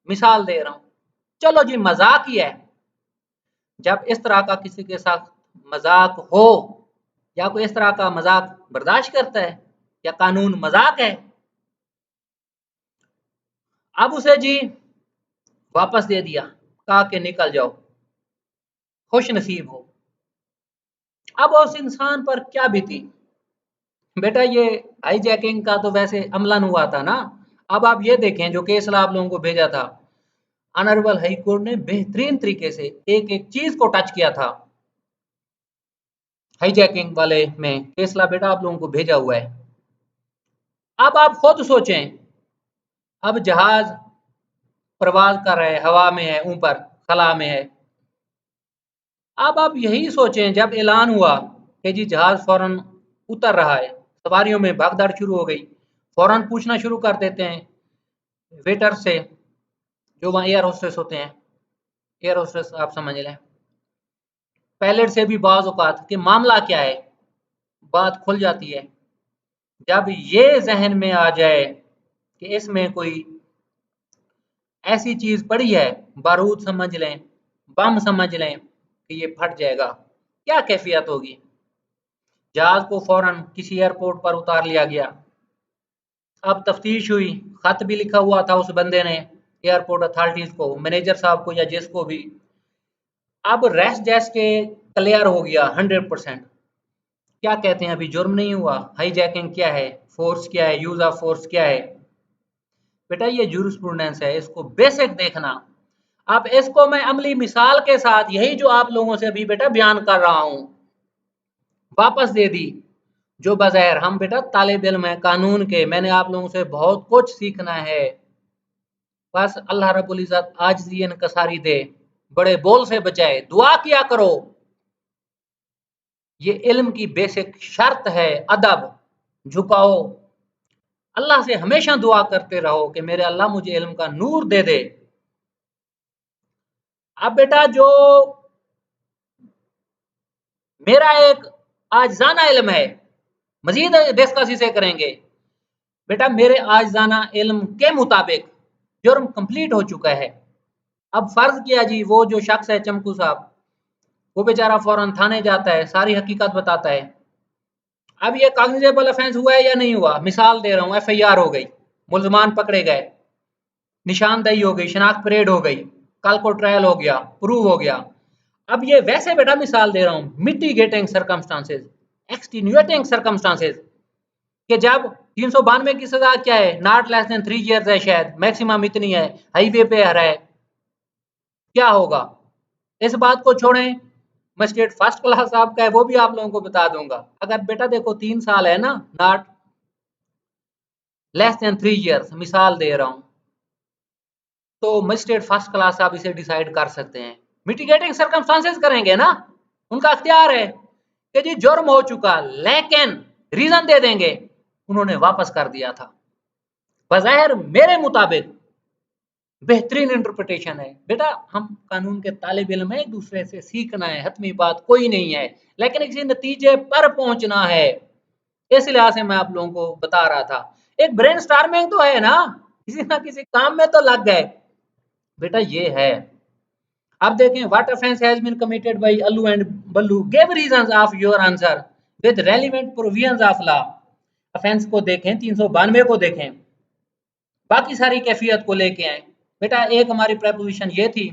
मिसाल दे रहा हूं, चलो जी मजाक ही है। जब इस तरह का किसी के साथ मजाक हो, या कोई इस तरह का मजाक बर्दाश्त करता है, या कानून मजाक है? अब उसे जी वापस दे दिया, कहा कि निकल जाओ, खुश नसीब हो। अब उस इंसान पर क्या बीती? बेटा ये हाईजैकिंग का तो वैसे अमलन हुआ था ना। अब आप ये देखें, जो केस आप लोगों को भेजा था, ऑनरेबल हाई कोर्ट ने बेहतरीन तरीके से एक एक चीज को टच किया था। हाईजैकिंग वाले में केसला बेटा आप लोगों को भेजा हुआ है। अब आप खुद सोचें, अब जहाज प्रवास कर रहा है, हवा में है, ऊपर खला में है। अब आप यही सोचें, जब ऐलान हुआ कि जी जहाज फौरन उतर रहा है, सवारियों में भागदौड़ शुरू हो गई, फौरन पूछना शुरू कर देते हैं वेटर से, जो वहाँ एयर होस्टेस होते हैं, एयर होस्टेस आप समझ लें, पायलट से भी बाज़ औक़ात कि मामला क्या है, बात खुल जाती है। जब ये जहन में आ जाए कि इसमें कोई ऐसी चीज पड़ी है, बारूद समझ लें, बम समझ लें, कि ये फट जाएगा, क्या कैफियत होगी? जहाज को फौरन किसी एयरपोर्ट पर उतार लिया गया। अब तफ्तीश हुई, खत भी लिखा हुआ था उस बंदे ने एयरपोर्ट अथॉरिटीज को, मैनेजर साहब को या जिसको भी। अब रेस्ट जैस के क्लियर हो गया 100%। क्या कहते हैं, अभी जुर्म नहीं हुआ। हाईजैकिंग क्या है, फोर्स क्या है, यूज ऑफ फोर्स क्या है? बेटा ये जूरिस्प्रूडेंस है, इसको बेसिक देखना। अब इसको मैं अमली मिसाल के साथ, यही जो आप लोगों से अभी बेटा बयान कर रहा हूं, वापस दे दी। जो बज़ाहिर हम बेटा तालिब इल्म है कानून के, मैंने आप लोगों से बहुत कुछ सीखना है, बस अल्लाह रब्बुल इज़्ज़त आजिज़ी इनकसारी दे, बड़े बोल से बचाए, दुआ किया करो, ये इल्म की बेसिक शर्त है, अदब, झुकाओ, अल्लाह से हमेशा दुआ करते रहो कि मेरे अल्लाह मुझे इल्म का नूर दे दे। अब बेटा जो मेरा एक आजिज़ाना इल्म है, मजीद डिस्कस इसे करेंगे। बेटा मेरे आजिज़ाना इल्म के मुताबिक जुर्म कंप्लीट हो चुका है। अब फर्ज किया जी वो जो शख्स है चमकू साहब, वो बेचारा फौरन थाने जाता है, सारी हकीकत बताता है। अब ये कॉग्निजेबल ऑफेंस हुआ है या नहीं हुआ, मिसाल दे रहा हूँ, एफआईआर हो गई, मुल्जमान पकड़े गए, निशानदही हो गई, शनाख्त परेड हो गई, कल को ट्रायल हो गया, प्रूव हो गया। अब ये वैसे बेटा मिसाल दे रहा हूँ, मिटिगेटिंग सर्कमस्टांसेस, एक्सटीन्यूएटिंग सर्कमस्टांसेस, कि जब 392 की सजा क्या है, नॉट लेस देन 3 इयर्स है, शायद मैक्सिमम इतनी है, हाईवे पे आ रहा है, क्या होगा? इस बात को छोड़ें, मजिस्ट्रेट फर्स्ट क्लास आपका है वो भी आप लोगों को बता दूंगा। अगर बेटा देखो 3 साल है ना, नॉट लेस देन 3 इयर्स, मिसाल दे रहा हूं, तो मजिस्ट्रेट फर्स्ट क्लास आप इसे डिसाइड कर सकते हैं। मिटिगेटिंग सर्कमस्टांसेस करेंगे ना, उनका अख्तियार है कि जी जुर्म हो चुका, लेकिन रीजन दे देंगे उन्होंने वापस कर दिया था। बज़ाहिर मेरे मुताबिक बेहतरीन इंटरप्रिटेशन है। बेटा हम कानून के तालिब इल्म है, एक दूसरे से सीखना है, हतमी बात कोई नहीं है, लेकिन किसी नतीजे पर पहुंचना है, इस लिहाज से मैं आप लोगों को बता रहा था। एक ब्रेन स्टार्मिंग तो है ना, किसी ना किसी काम में तो लग गए, बेटा ये है। अब देखें, what offence has been committed by Allu and Ballu, give reasons of your answer with relevant provisions of law. Offence को देखें, 392 को देखें, बाकी सारी कैफियत को लेके आए। बेटा एक हमारी प्रपोजिशन ये थी।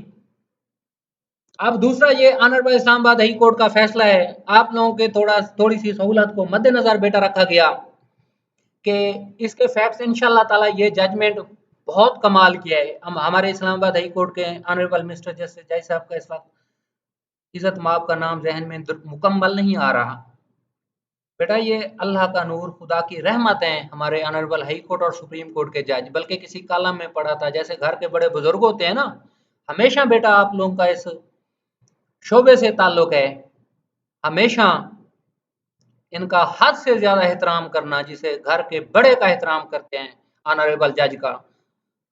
अब दूसरा ये ऑनरेबल इस्लामाबाद हाई कोर्ट का फैसला है, आप लोगों के थोड़ी सी सहूलत को मद्देनजर बेटा रखा गया कि इसके फैक्ट्स इंशाल्लाह ताला, ये जजमेंट बहुत कमाल किया है। हम हमारे इस्लामाबाद हाई कोर्ट के ऑनरेबल मिस्टर जस्टिस जय साहब का इस वक्त इज्जत माब का नाम जहन में मुकम्मल नहीं आ रहा। बेटा ये अल्लाह का नूर, खुदा की रहमत है, हमारे ऑनरेबल हाई कोर्ट और सुप्रीम कोर्ट के जज। बल्कि किसी कॉलम में पढ़ा था, जैसे घर के बड़े बुजुर्ग होते हैं ना, हमेशा बेटा आप लोगों का इस शोबे से ताल्लुक है, हमेशा इनका हद से ज्यादा एहतराम करना, जिसे घर के बड़े का एहतराम करते हैं ऑनरेबल जज का।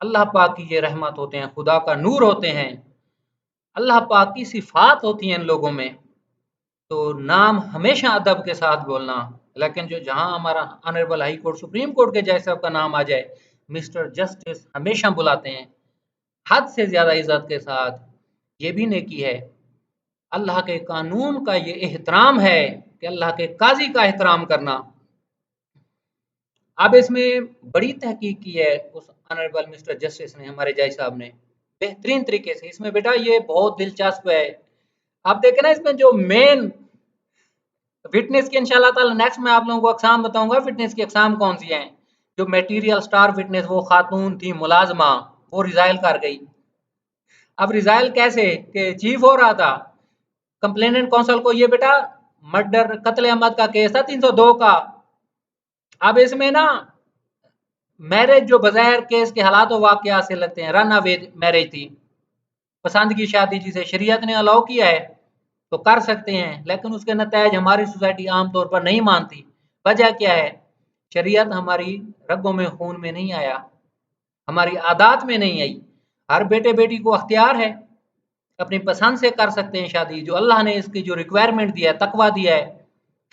अल्लाह पाक की ये रहमत होते हैं, खुदा का नूर होते हैं, अल्लाह पाक की सिफात होती हैं इन लोगों में। तो नाम हमेशा अदब के साथ बोलना, लेकिन जो जहां हमारा honourable high court supreme court के जज साहब का नाम आ जाए, मिस्टर जस्टिस हमेशा बुलाते हैं, हद से ज्यादा इज्जत के साथ। ये भी नेकी है, अल्लाह के कानून का ये एहतराम है कि अल्लाह के काजी का एहतराम करना। अब इसमें बड़ी तहकीक की है उस ऑनरेबल मिस्टर जस्टिस ने, हमारे जज साहब ने, बेहतरीन तरीके से। इसमें बेटा ये बहुत दिलचस्प है, आप देखें ना, इसमें जो मेन फिटनेस की इंशाल्लाह ताला नेक्स्ट में आप लोगों को अकसाम बताऊंगा, फिटनेस की अकसाम कौन सी हैं। जो मटेरियल स्टार फिटनेस, वो खातून थी मुलाजमा, वो रिजाइल कर गई। अब रिजाइल कैसे, कि चीफ हो रहा था, कंप्लेनेंट काउंसिल को ये बेटा मर्डर कत्ल अहमद का केस था 302 का। अब इसमें ना मैरिज जो बज़ाहिर केस के हालात और वाकयात से लगते हैं, रन अवे मैरिज थी, पसंद की शादी जिसे शरीयत ने अलाउ किया है तो कर सकते हैं, लेकिन उसके नतीजे हमारी सोसाइटी आमतौर पर नहीं मानती। वजह क्या है? शरीयत हमारी रगों में खून में नहीं आया, हमारी आदात में नहीं आई। हर बेटे बेटी को अख्तियार है, अपनी पसंद से कर सकते हैं शादी, जो अल्लाह ने इसकी जो रिक्वायरमेंट दिया है, तकवा दिया है,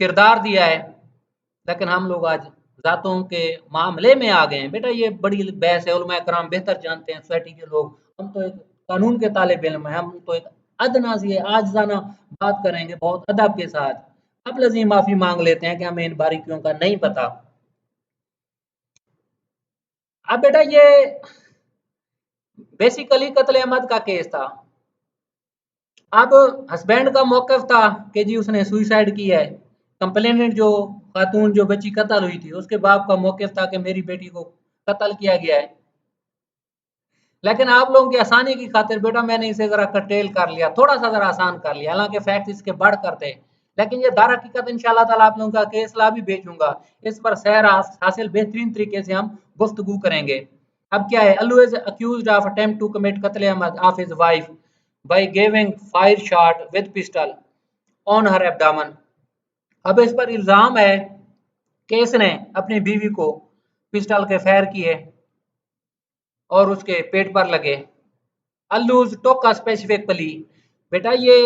किरदार दिया है। लेकिन हम लोग आज जातों के मामले में आ गए हैं। बेटा ये बड़ी बहस है, उलमा कराम बेहतर जानते हैं, सोसाइटी के लोग। हम तो एक कानून के तालिब इल्म है, हम तो एक अदना सी आजिज़ाना बात करेंगे बहुत अदब के साथ। अब लज़ीम माफी मांग लेते हैं कि हमें इन बारीकियों का नहीं पता। अब बेटा ये बेसिकली कत्ल अहमद का केस था। अब हस्बैंड का मौकफ था कि जी उसने सुइसाइड की है। कंप्लेनेंट जो खातून जो बच्ची कत्ल हुई थी, उसके बाप का मौकफ था कि मेरी बेटी को कत्ल किया गया है। लेकिन आप लोगों की आसानी की खातिर बेटा मैंने इसे जरा कटेल कर लिया, थोड़ा सा जरा आसान कर लिया, हालांकि फैक्ट इसके बढ़ कर थे। लेकिन ये दार हकीकत इंशाल्लाह ताला आप लोगों का केस ला भी भेजूंगा, इस पर सैर हासिल बेहतरीन तरीके से हम गुफ्तगू करेंगे। अब क्या है, Allu is accused of attempt to commit कत्ल अहमद of his wife by giving fire shot with pistol on her abdomen. अब इस पर इल्जाम है कि इसने अपनी बीवी को पिस्टल के फायर किए और उसके पेट पर लगे। अल्लूज टोका स्पेसिफिक प्ली, बेटा ये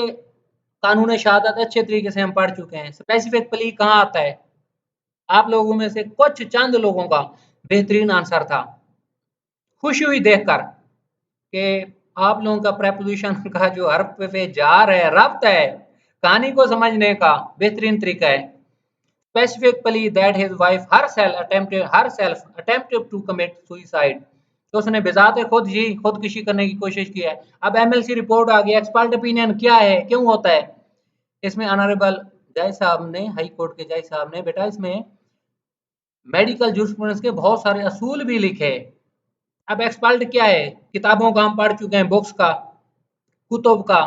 कानून शहादत अच्छे तरीके से हम पढ़ चुके हैं। स्पेसिफिक प्ली कहाँ आता है? आप लोगों में से कुछ चंद लोगों का बेहतरीन आंसर था। खुशी हुई देखकर कि आप लोगों का प्रेपोजिशन का जो हर्फ पे जार है, रब्त है, कहानी को समझने का बेहतरीन तरीका है। Specifically that his wife herself attempted to commit suicide, तो उसने बेजाते खुद ही खुदकुशी करने की कोशिश की है। अब एमएलसी रिपोर्ट आ गई, एक्सपर्ट ओपिनियन क्या है, क्यों होता है? इसमें ऑनरेबल जज साहब ने, हाई कोर्ट के जज साहब ने बेटा इसमें मेडिकल जूरिस्प्रूडेंस के बहुत सारे असूल भी लिखे। अब एक्सपर्ट क्या है? किताबों का हम पढ़ चुके हैं, बुक्स का, कुतुब का।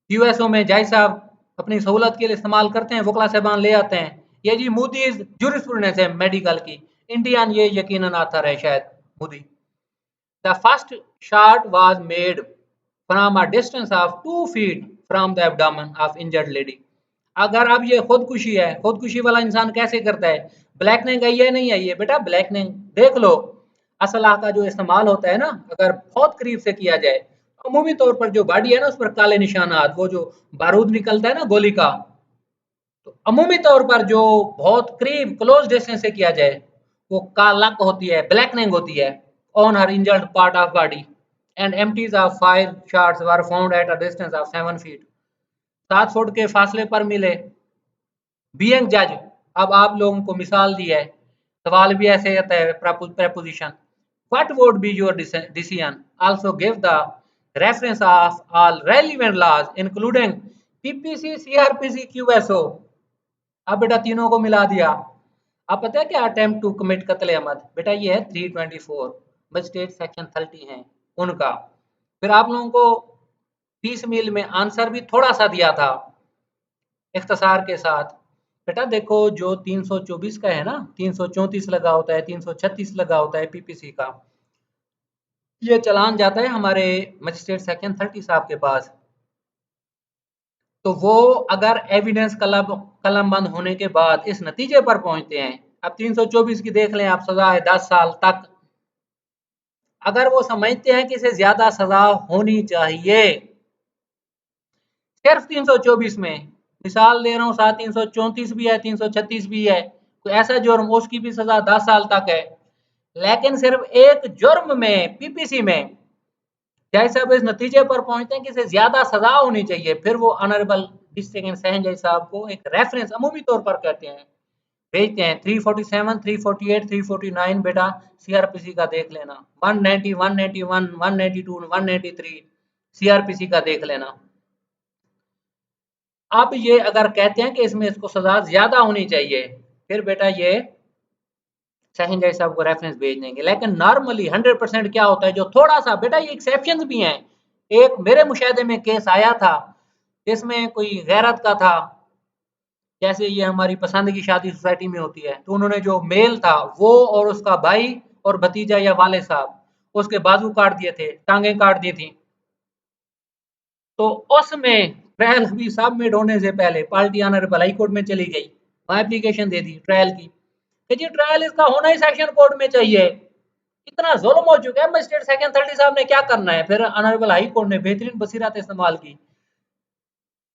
यूएसओ में जज साहब अपनी सहूलत के लिए इस्तेमाल करते हैं, वकला साहबान ले आते हैं। ये जी मूडीज जूरिस्प्रूडेंस है मेडिकल की, इंडियन ये यकीनन आथर है शायद Moody. The first shot was made from a distance of 2 feet from the abdomen of injured lady. अगर अब ये खुदकुशी है, खुदकुशी वाला इंसान कैसे करता है? ब्लैकनिंग आई है नहीं आई है? बेटा ब्लैकनिंग देख लो, असलाह का जो इस्तेमाल होता है ना, अगर बहुत करीब से किया जाए, अमूमी तौर पर जो बॉडी है ना उस पर काले निशानात, वो जो बारूद निकलता है ना गोली का, तो अमूमी तौर पर जो बहुत करीब क्लोज डिस्टेंस से किया जाए वो कालक होती है, ब्लैकनिंग होती है on her injured part of body. And empties of fire shots were found at a distance of 7 feet, 7 foot के फासले पर मिले। बीइंग जज, अब आप लोगों को मिसाल दी है, सवाल भी ऐसे आता है preposition, what would be your decision? Also give the reference of all relevant laws including PPC, CRPC, QSO। अब बेटा तीनों को मिला दिया। अब पता है क्या अटेम्प्ट टू कमिट कत्ल अहमद, बेटा ये है 324 मजिस्ट्रेट सेक्शन 30 है उनका। फिर आप लोगों को 30 मील में आंसर भी थोड़ा सा दिया था इख्तिसार के साथ। बेटा देखो जो 324 का है ना, 334 लगा होता है, 336 लगा होता है पीपीसी का, ये चलान जाता है हमारे मजिस्ट्रेट सेक्शन 30 साहब के पास। तो वो अगर एविडेंस कलमबंद होने के बाद इस नतीजे पर पहुंचते हैं, अब 324 की देख लें आप, सजा है 10 साल तक। अगर वो समझते हैं कि इसे ज्यादा सजा होनी चाहिए, सिर्फ 324 में, मिसाल दे रहा हूँ, साथ 334 भी है, 336 भी है, कोई ऐसा जुर्म उसकी भी सजा 10 साल तक है। लेकिन सिर्फ एक जुर्म में, पीपीसी में, जज साहब इस नतीजे पर पहुंचते हैं कि इसे ज्यादा सजा होनी चाहिए, फिर वो ऑनरेबल डिस्ट्रिक्ट एंड सेशन जज साहब को एक रेफरेंस अमूमी तौर पर कहते हैं, भेजते हैं। 347, 348, 349 बेटा सीआरपीसी का देख लेना, 190, 191, 192, 193 सीआरपीसी का देख लेना। अब ये अगर कहते हैं कि इसमें इसको सजा ज्यादा होनी चाहिए, फिर बेटा ये सेशन जज साहब को रेफरेंस भेज देंगे। लेकिन नॉर्मली 100% क्या होता है, जो थोड़ा सा, बेटा ये एक्सेप्शंस भी हैं। एक मेरे मुशाहदे में केस आया था, इसमें कोई गैरत का था, जैसे ये हमारी पसंद की शादी सोसाइटी में होती है, तो उन्होंने जो मेल था वो और उसका भाई और भतीजा या वाले साहब उसके बाजू काट दिए थे, टांगें काट दी थी। तो उसमें ट्रायल भी सबमिट होने से पहले पार्टी ऑनरेबल हाई कोर्ट में चली गई, वहां एप्लीकेशन दे दी ट्रायल की कि जी ट्रायल इसका होना ही सेशन कोर्ट में चाहिए। इतना जुल्म हो चुका है, मजिस्ट्रेट सेक्शन 30 साहब ने क्या करना है? फिर ऑनरेबल हाई कोर्ट ने बेहतरीन बसीरत इस्तेमाल की,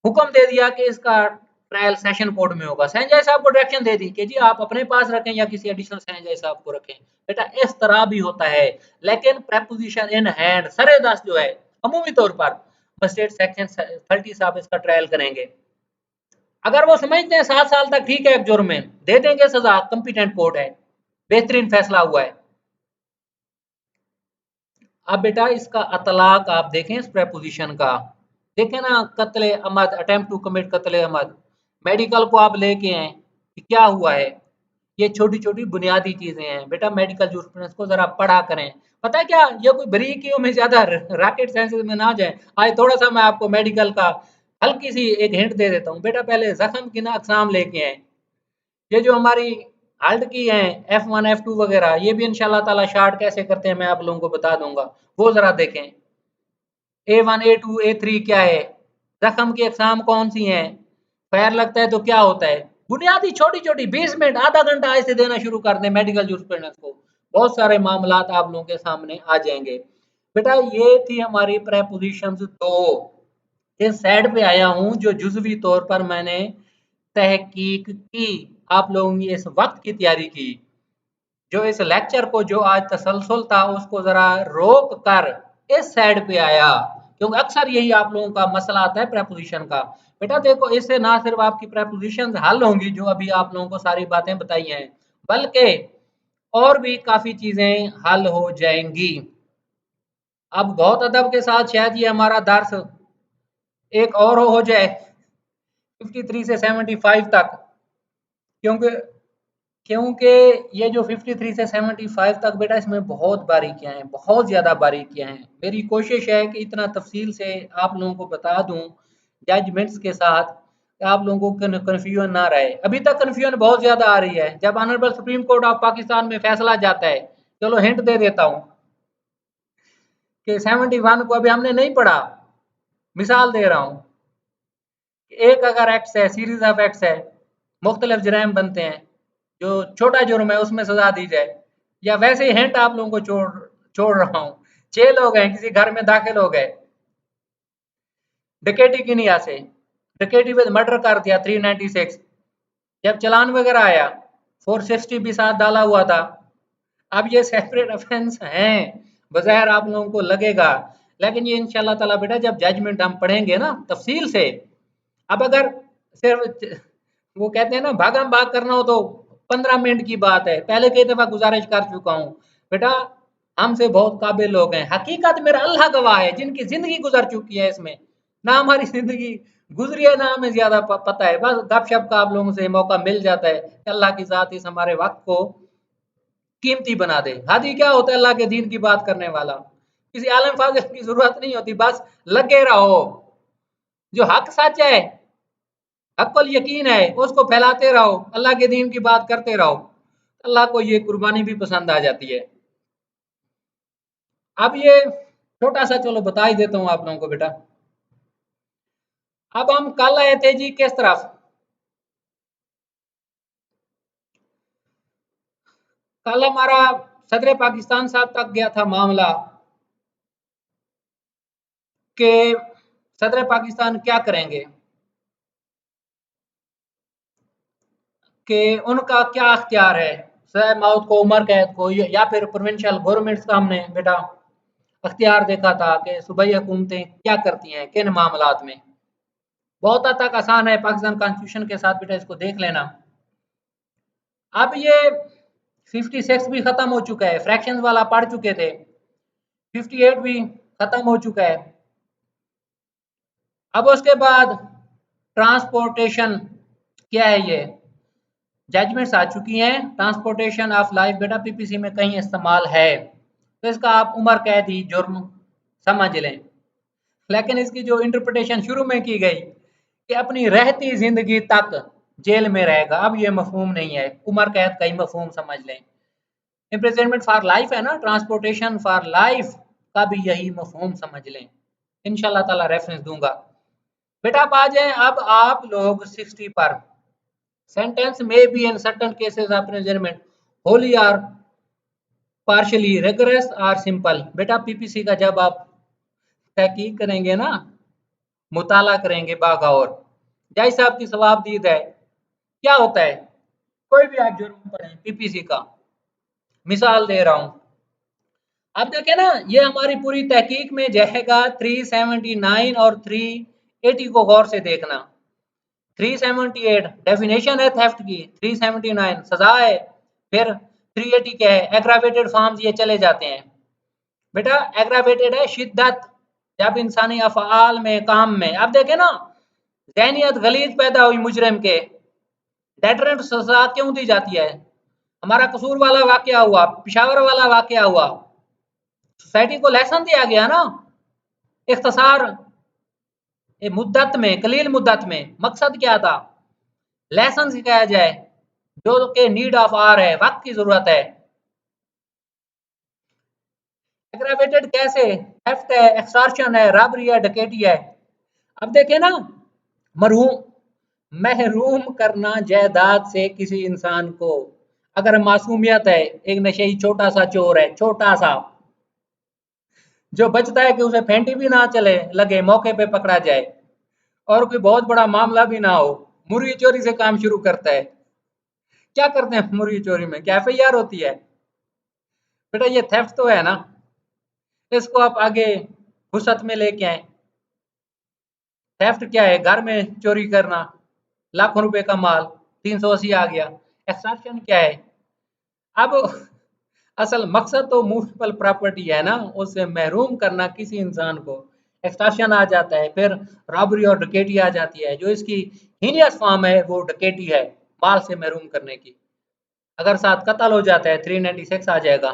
हुक्म दे दिया कि इसका ट्रायल सेशन कोर्ट में होगा। संजय साहब को डायरेक्शन दे दी कि जी आप अपने पास रखें या किसी एडिशनल संजय साहब को रखें। बेटा इस तरह भी होता है, लेकिन प्रेपोजिशन इन हैंड सरे दस जो है अमूमी तौर पर मजिस्ट्रेट सेक्शन 30 साहब इसका ट्रायल करेंगे। अगर वो समझते हैं 7 साल तक ठीक है, एक जुर्म में दे देंगे सजा, कंपिटेंट कोर्ट है, बेहतरीन फैसला हुआ है। अब बेटा इसका अतलाक आप देखें, इस प्रेपोजिशन का देखें ना, कत्ले अहमद, अटेम्प्ट टू कमिट कत्ले अहमद, मेडिकल को आप लेके आए कि क्या हुआ है। ये छोटी छोटी बुनियादी चीजें हैं बेटा, मेडिकल जूरिस्प्रूडेंस को जरा पढ़ा करें। पता है क्या, ये कोई बारीकियों में ज्यादा रॉकेट साइंस में ना जाए। आज थोड़ा सा मैं आपको मेडिकल का हल्की सी एक हिंट दे देता हूँ बेटा, पहले जख्म की ना अकसाम लेके आए। ये जो हमारी हाल्ट की हैं F1 F2 वगैरह, ये भी इंशाल्लाह ताला शार्ट कैसे करते हैं मैं आप लोगों को बता दूंगा, वो जरा देखें। A1 A2 A3 क्या है, जख्म की अकसाम कौन सी हैं, पैर लगता है तो क्या होता है, बुनियादी छोटी छोटी 20 मिनट आधा घंटा ऐसे देना शुरू कर दें मेडिकल जूरिस्प्रूडेंस को, बहुत सारे मामलात आप लोगों के सामने आ जाएंगे। बेटा ये थी हमारी प्रेपोजिशंस दो। इस साइड पे आया हूँ जो जुजवी तौर पर मैंने तहकीक की, आप लोगों की इस वक्त की तैयारी की, जो इस लेक्चर को जो आज तसलसल था उसको जरा रोक कर इस साइड पे आया, क्योंकि अक्सर यही आप लोगों का मसला आता है प्रेपोजिशन का। बेटा देखो, इससे ना सिर्फ आपकी प्रेपोजिशन हल होंगी जो अभी आप लोगों को सारी बातें बताई हैं, बल्कि और भी काफी चीजें हल हो जाएंगी। अब बहुत अदब के साथ शायद ये हमारा दर्स एक और हो जाए 53 से 75 तक, क्योंकि क्योंकि ये जो 53 से 75 तक बेटा इसमें बहुत बारीकियां हैं, बहुत ज़्यादा बारीकियां हैं। मेरी कोशिश है कि इतना तफसील से आप लोगों को बता दूं जजमेंट्स के साथ कि आप लोगों को कन्फ्यूजन ना रहे। अभी तक कन्फ्यूजन बहुत ज़्यादा आ रही है जब honourable supreme court of Pakistan में फैसला जाता है। चलो हिंट दे देता हूँ कि 71 को अभी हमने नहीं पढ़ा, मिसाल दे रहा हूँ। एक अगर एक्ट्स है, सीरीज ऑफ एक्ट्स है, मुख्तलिफ जराइम बनते हैं, जो छोटा जुर्म है उसमें सजा दी जाए, या वैसे ही हिंट आप लोगों को छोड़ छोड़ रहा हूँ। 6 लोग हैं, किसी घर में दाखिल हो गए डकैती की नियत से, डकैती में मर्डर कर दिया 396, जब चालान वगैरह आया 460 भी साथ डाला हुआ था। अब ये सेपरेट ऑफेंस हैं बज़ाहिर आप लोगों को लगेगा, लेकिन ये इंशाल्लाह ताला बेटा जब जजमेंट हम पढ़ेंगे ना तफसील से, अब अगर सिर्फ वो कहते हैं ना भागम भाग करना हो तो 15 मिनट की बात है, पहले कई दफा गुजारिश कर चुका हूँ बेटा, हमसे बहुत काबिल लोग हैं, हकीकत मेरा अल्लाह गवाह है जिनकी जिंदगी गुजर चुकी है इसमें, ना हमारी जिंदगी गुजरी है ना हमें ज्यादा पता है, बस गपशप का आप लोगों से मौका मिल जाता है कि अल्लाह की जात इस हमारे वक्त को कीमती बना दे। हादी क्या होता है अल्लाह के दीन की बात करने वाला, किसी आलम फाजिल की जरूरत नहीं होती, बस लगे रहो, जो हक सच है, अक्ल यकीन है, उसको फैलाते रहो, अल्लाह के दीन की बात करते रहो, अल्लाह को ये कुर्बानी भी पसंद आ जाती है। अब ये छोटा सा चलो बता ही देता हूँ आप लोगों को बेटा। अब हम कल आए थे जी किस तरफ, कल हमारा सदर पाकिस्तान साहब तक गया था मामला कि सदर पाकिस्तान क्या करेंगे, कि उनका क्या अख्तियार है, सजा मौत को, उम्र कैद को, या फिर प्रोविंशियल गवर्नमेंट्स का हमने बेटा अख्तियार देखा था कि सूबाई हुकूमतें क्या करती हैं किन मामलात में। बहुत हद तक आसान है, पाकिस्तान कॉन्स्टिट्यूशन के साथ बेटा इसको देख लेना। अब ये 56 भी खत्म हो चुका है, फ्रैक्शंस वाला पढ़ चुके थे, 58 भी खत्म हो चुका है। अब उसके बाद ट्रांसपोर्टेशन क्या है, ये जजमेंट्स आ चुकी हैं, ट्रांसपोर्टेशन ऑफ लाइफ बेटा पीपीसी में कहीं इस्तेमाल है तो इसका आप उम्र कैद ही जुर्म समझ लें, लेकिन इसकी जो इंटरप्रिटेशन शुरू में की गई कि अपनी रहती जिंदगी तक जेल में रहेगा, अब ये मफहूम नहीं है, उम्र कैद का ही मफहूम समझ लें। इम्प्रिजनमेंट फॉर लाइफ है ना, ट्रांसपोर्टेशन फॉर लाइफ का भी यही मफहूम समझ लें, इंशाल्लाह ताला रेफरेंस दूंगा। बेटा अब आ जाए अब आप लोग 60 पर, सेंटेंस में be in certain cases of imprisonment Holi और पार्शियली रिगरस और सिंपल। बेटा पीपीसी का जब आप तहकीक करेंगे ना, मुताला करेंगे बागौर, जज साहब की सवाबदीद है, क्या होता है, कोई भी आप जुर्म पढ़ें पीपीसी का, मिसाल दे रहा हूं। अब देखें ना, ये हमारी पूरी तहकीक में जाएगा 379 और 380 को गौर से देखना। 378 डेफिनेशन है थेफ्ट की, 379 सजा है, फिर 380 क्या है, एग्रावेटेड फॉर्म्स ये चले जाते हैं। बेटा एग्रावेटेड है शिद्दत, जब इंसानी अफआल में काम में, अब देखें ना ज़हनियत गलीज पैदा हुई मुजरिम के, डेटरेंट सजा क्यों दी जाती है, हमारा कसूर वाला वाकया हुआ, पिशावर वाला वाकया हुआ, सोसाइटी को लेसन दिया गया ना, इख्तिसार मुद्दत में, कलील मुद्दत में। मकसद क्या था? लेसन सिखाया जाए जो कि नीड ऑफ आर है, वक्त की जरूरत है। एग्रावेटेड कैसे? थेफ्ट है, एक्सटॉर्शन है, रॉबरी है, डकैती है। अब देखें ना, महरूम करना जायदाद से किसी इंसान को, अगर मासूमियत है, एक नशेई छोटा सा चोर है, छोटा सा, जो बचता है कि उसे फेंटी भी ना चले लगे, मौके पे पकड़ा जाए और कोई बहुत बड़ा मामला भी ना हो, मुर्गी चोरी से काम शुरू करता है। क्या करते हैं मुर्गी चोरी में? क्या एफआईआर होती है? बेटा ये थेफ्ट तो है ना, इसको आप आगे फुर्सत में लेके आए। थेफ्ट क्या है? घर में चोरी करना, लाखों रुपए का माल, 380 आ गया। एक्सटॉर्शन क्या है? अब असल मकसद तो मूवेबल प्रॉपर्टी है ना, उससे महरूम करना किसी इंसान को। एक्सटॉर्शन आ जाता है, फिर रॉबरी और डकैती आ जाती है, जो इसकी हीनियस फॉर्म है वो डकैती है, माल से महरूम करने की। अगर साथ कत्ल हो जाता है 396 आ जाएगा।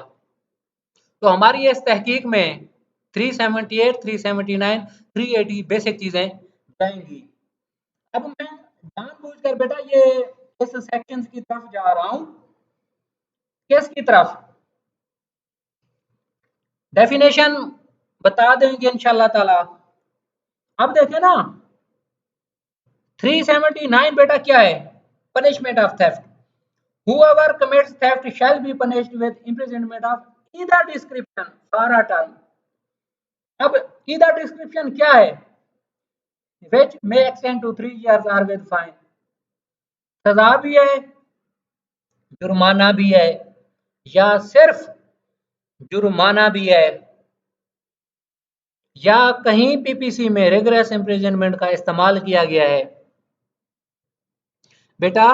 तो हमारी इस तहकीक में 378, 379, 380 बेसिक चीजें जाएंगी। अब मैं जानबूझकर बेटा ये इस सेक्शन की तरफ जा रहा हूं, किसकी तरफ? डेफिनेशन बता देंगे इंशाल्लाह ताला। अब देखें ना, 379 बेटा क्या है? Punishment of theft. Whoever commits theft shall be punished with imprisonment of either description for a time। अब either description क्या है? Which may extend to 3 years or with fine। सजा भी है, जुर्माना भी है, या सिर्फ जुर्माना भी है, या कहीं पीपीसी में रिगरेस इम्प्रिजनमेंट का इस्तेमाल किया गया है। बेटा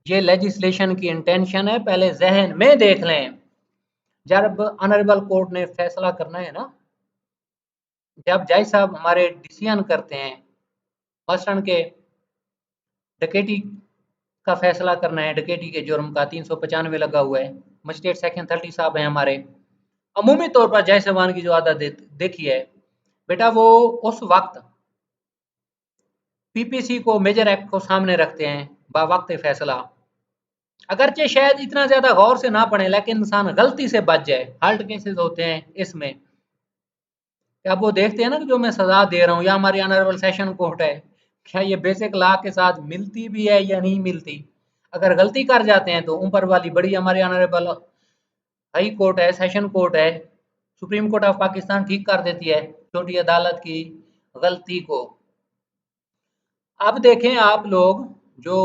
ये लेजिस्लेशन की इंटेंशन है, पहले जहन में देख लें। जब ऑनरेबल कोर्ट ने फैसला करना है ना, जब जज साहब हमारे डिसीजन करते हैं, मसलन के डकैती का फैसला करना है, डकैती के जुर्म का 395 लगा हुआ है, मजिस्ट्रेट सेक्शन 30 साहब हैं हमारे, अमूमी तौर पर जय साहबान की जो आदत देखी है बेटा, वो उस वक्त पीपीसी को, मेजर एक्ट को सामने रखते हैं बावक्त फैसला। अगरचे शायद इतना ज्यादा गौर से ना पढ़े, लेकिन इंसान गलती से बच जाए, हार्ट केसेस होते हैं इसमें। क्या वो देखते हैं ना कि जो मैं सजा दे रहा हूँ, या हमारी ऑनरेबल सेशन कोर्ट है, क्या ये बेसिक लॉ के साथ मिलती भी है या नहीं मिलती? अगर गलती कर जाते हैं तो ऊपर वाली बड़ी हमारी ऑनरेबल हाई कोर्ट है, सेशन कोर्ट है, सुप्रीम कोर्ट ऑफ पाकिस्तान ठीक कर देती है छोटी अदालत की गलती को। अब देखें आप लोग, जो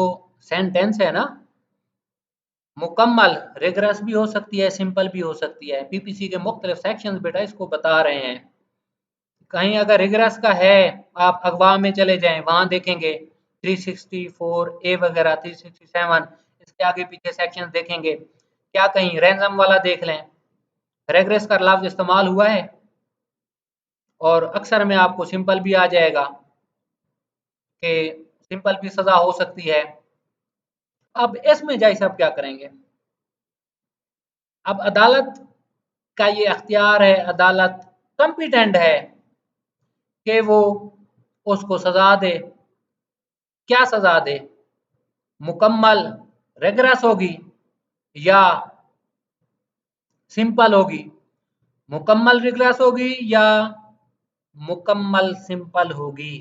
सेंटेंस है ना, मुकम्मल रिगरस भी हो सकती है, सिंपल भी हो सकती है। पीपीसी के मुख्तलिफ सेक्शंस बेटा इसको बता रहे हैं। कहीं अगर रिगरस का है, आप अगवा में चले जाएं, वहां देखेंगे 364 ए वगैरह, 367, इसके आगे पीछे सेक्शन देखेंगे। क्या कहीं रैंसम वाला देख लें, रेगरेस का लफ्ज इस्तेमाल हुआ है, और अक्सर में आपको सिंपल भी आ जाएगा कि सिंपल भी सजा हो सकती है। अब इसमें जज साहब क्या करेंगे? अब अदालत का ये अख्तियार है, अदालत कॉम्पिटेंट है कि वो उसको सजा दे। क्या सजा दे? मुकम्मल रेगरस होगी या सिंपल होगी? मुकम्मल रिग्रेस होगी या मुकम्मल सिंपल होगी,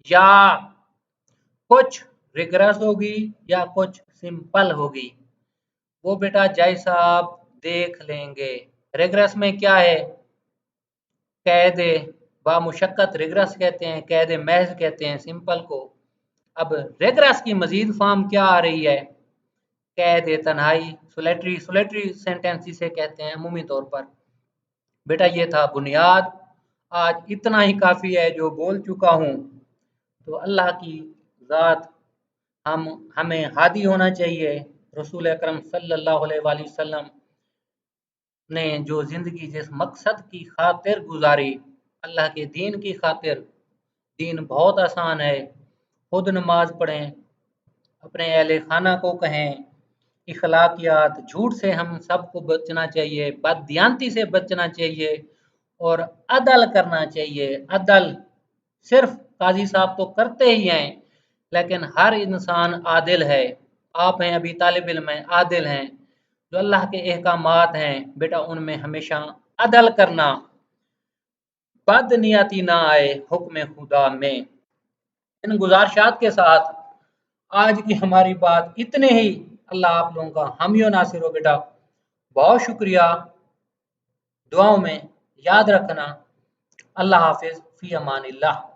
या कुछ रिग्रेस होगी या कुछ सिंपल होगी? वो बेटा जज साहब देख लेंगे। रिग्रेस में क्या है? कैद बामुशक्कत रिग्रेस कहते हैं, कैद महज कहते हैं सिंपल को। अब रिग्रेस की मजीद फॉर्म क्या आ रही है? कैद तन्हाई, सोलेटरी, सोलेटरी सेंटेंस जिसे कहते हैं अमूमी तौर पर। बेटा ये था बुनियाद, आज इतना ही काफ़ी है जो बोल चुका हूँ। तो अल्लाह की ज़ात हमें हादी होना चाहिए। रसूल अकरम सल्लल्लाहु अलैहि वसल्लम ने जो ज़िंदगी जिस मकसद की खातिर गुजारी, अल्लाह के दीन की खातिर, दीन बहुत आसान है। खुद नमाज पढ़ें, अपने अहले खाना को कहें, इखलाकियात, झूठ से हम सबको बचना चाहिए, बददियानती से बचना चाहिए, और अदल करना चाहिए। अदल सिर्फ काजी साहब तो करते ही हैं, लेकिन हर इंसान आदिल है। आप हैं अभी तालिब इल्म हैं, आदिल हैं। जो अल्लाह के अहकामात हैं बेटा, उनमें हमेशा अदल करना, बदनियती ना आए हुक्म खुदा में। इन गुजारिशात के साथ आज की हमारी बात इतने ही। अल्लाह आप लोगों का हामी और नासिर हो बेटा। बहुत शुक्रिया। दुआओं में याद रखना। अल्लाह हाफिज, फी अमानिल्लाह।